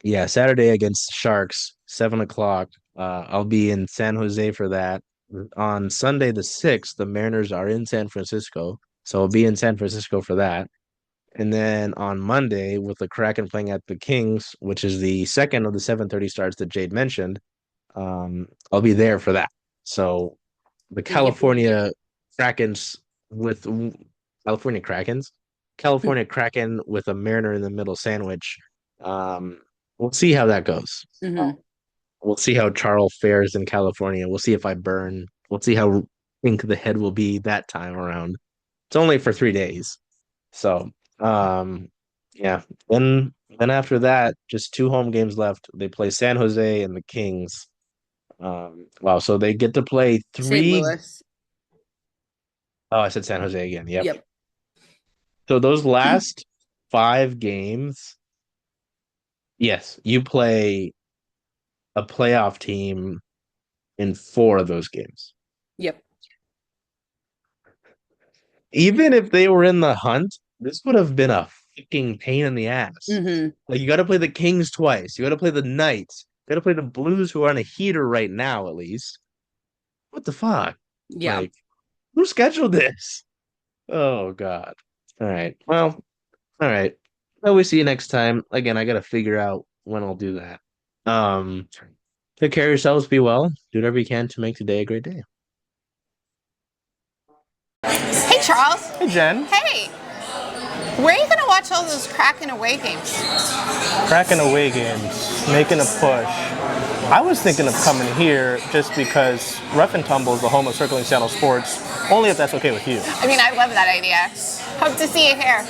yeah, Saturday against Sharks, 7 o'clock. I'll be in San Jose for that. On Sunday the 6th, the Mariners are in San Francisco, so I'll be in San Francisco for that. And then on Monday, with the Kraken playing at the Kings, which is the second of the 7:30 starts that Jayd mentioned, I'll be there for that. So the Yippee. Krakens with California Krakens, California Kraken with a Mariner in the middle sandwich. Um, we'll see how that goes. Hmm. We'll see how Charles fares in California. We'll see if I burn. We'll see how pink the head will be that time around. It's only for 3 days. So, um, yeah. Then after that, just 2 home games left. They play San Jose and the Kings. Wow. So they get to play St. three. Louis. Oh, I said San Jose again. Yep. Yep. So those last 5 games, yes, you play a playoff team in 4 of those games. Yep. Even if they were in the hunt, this would have been a fucking pain in the ass. Hmm. Like you got to play the Kings twice. You got to play the Knights. You got to play the Blues, who are on a heater right now, at least. What the fuck? Yeah. Like, who scheduled this? Oh God. All right. Well, all right. Well, we see you next time. Again, I gotta figure out when I'll do that. Um, take care of yourselves. Be well. Do whatever you can to make today a great day. Hey, Charles. Hey, Jen. Hey, where are you going to watch all those Kraken away games? Kraken away games, making a push. I was thinking of coming here just because Rough and Tumble is the home of circling Seattle sports, only if that's okay with you. I mean, I love that idea. Hope to see you here.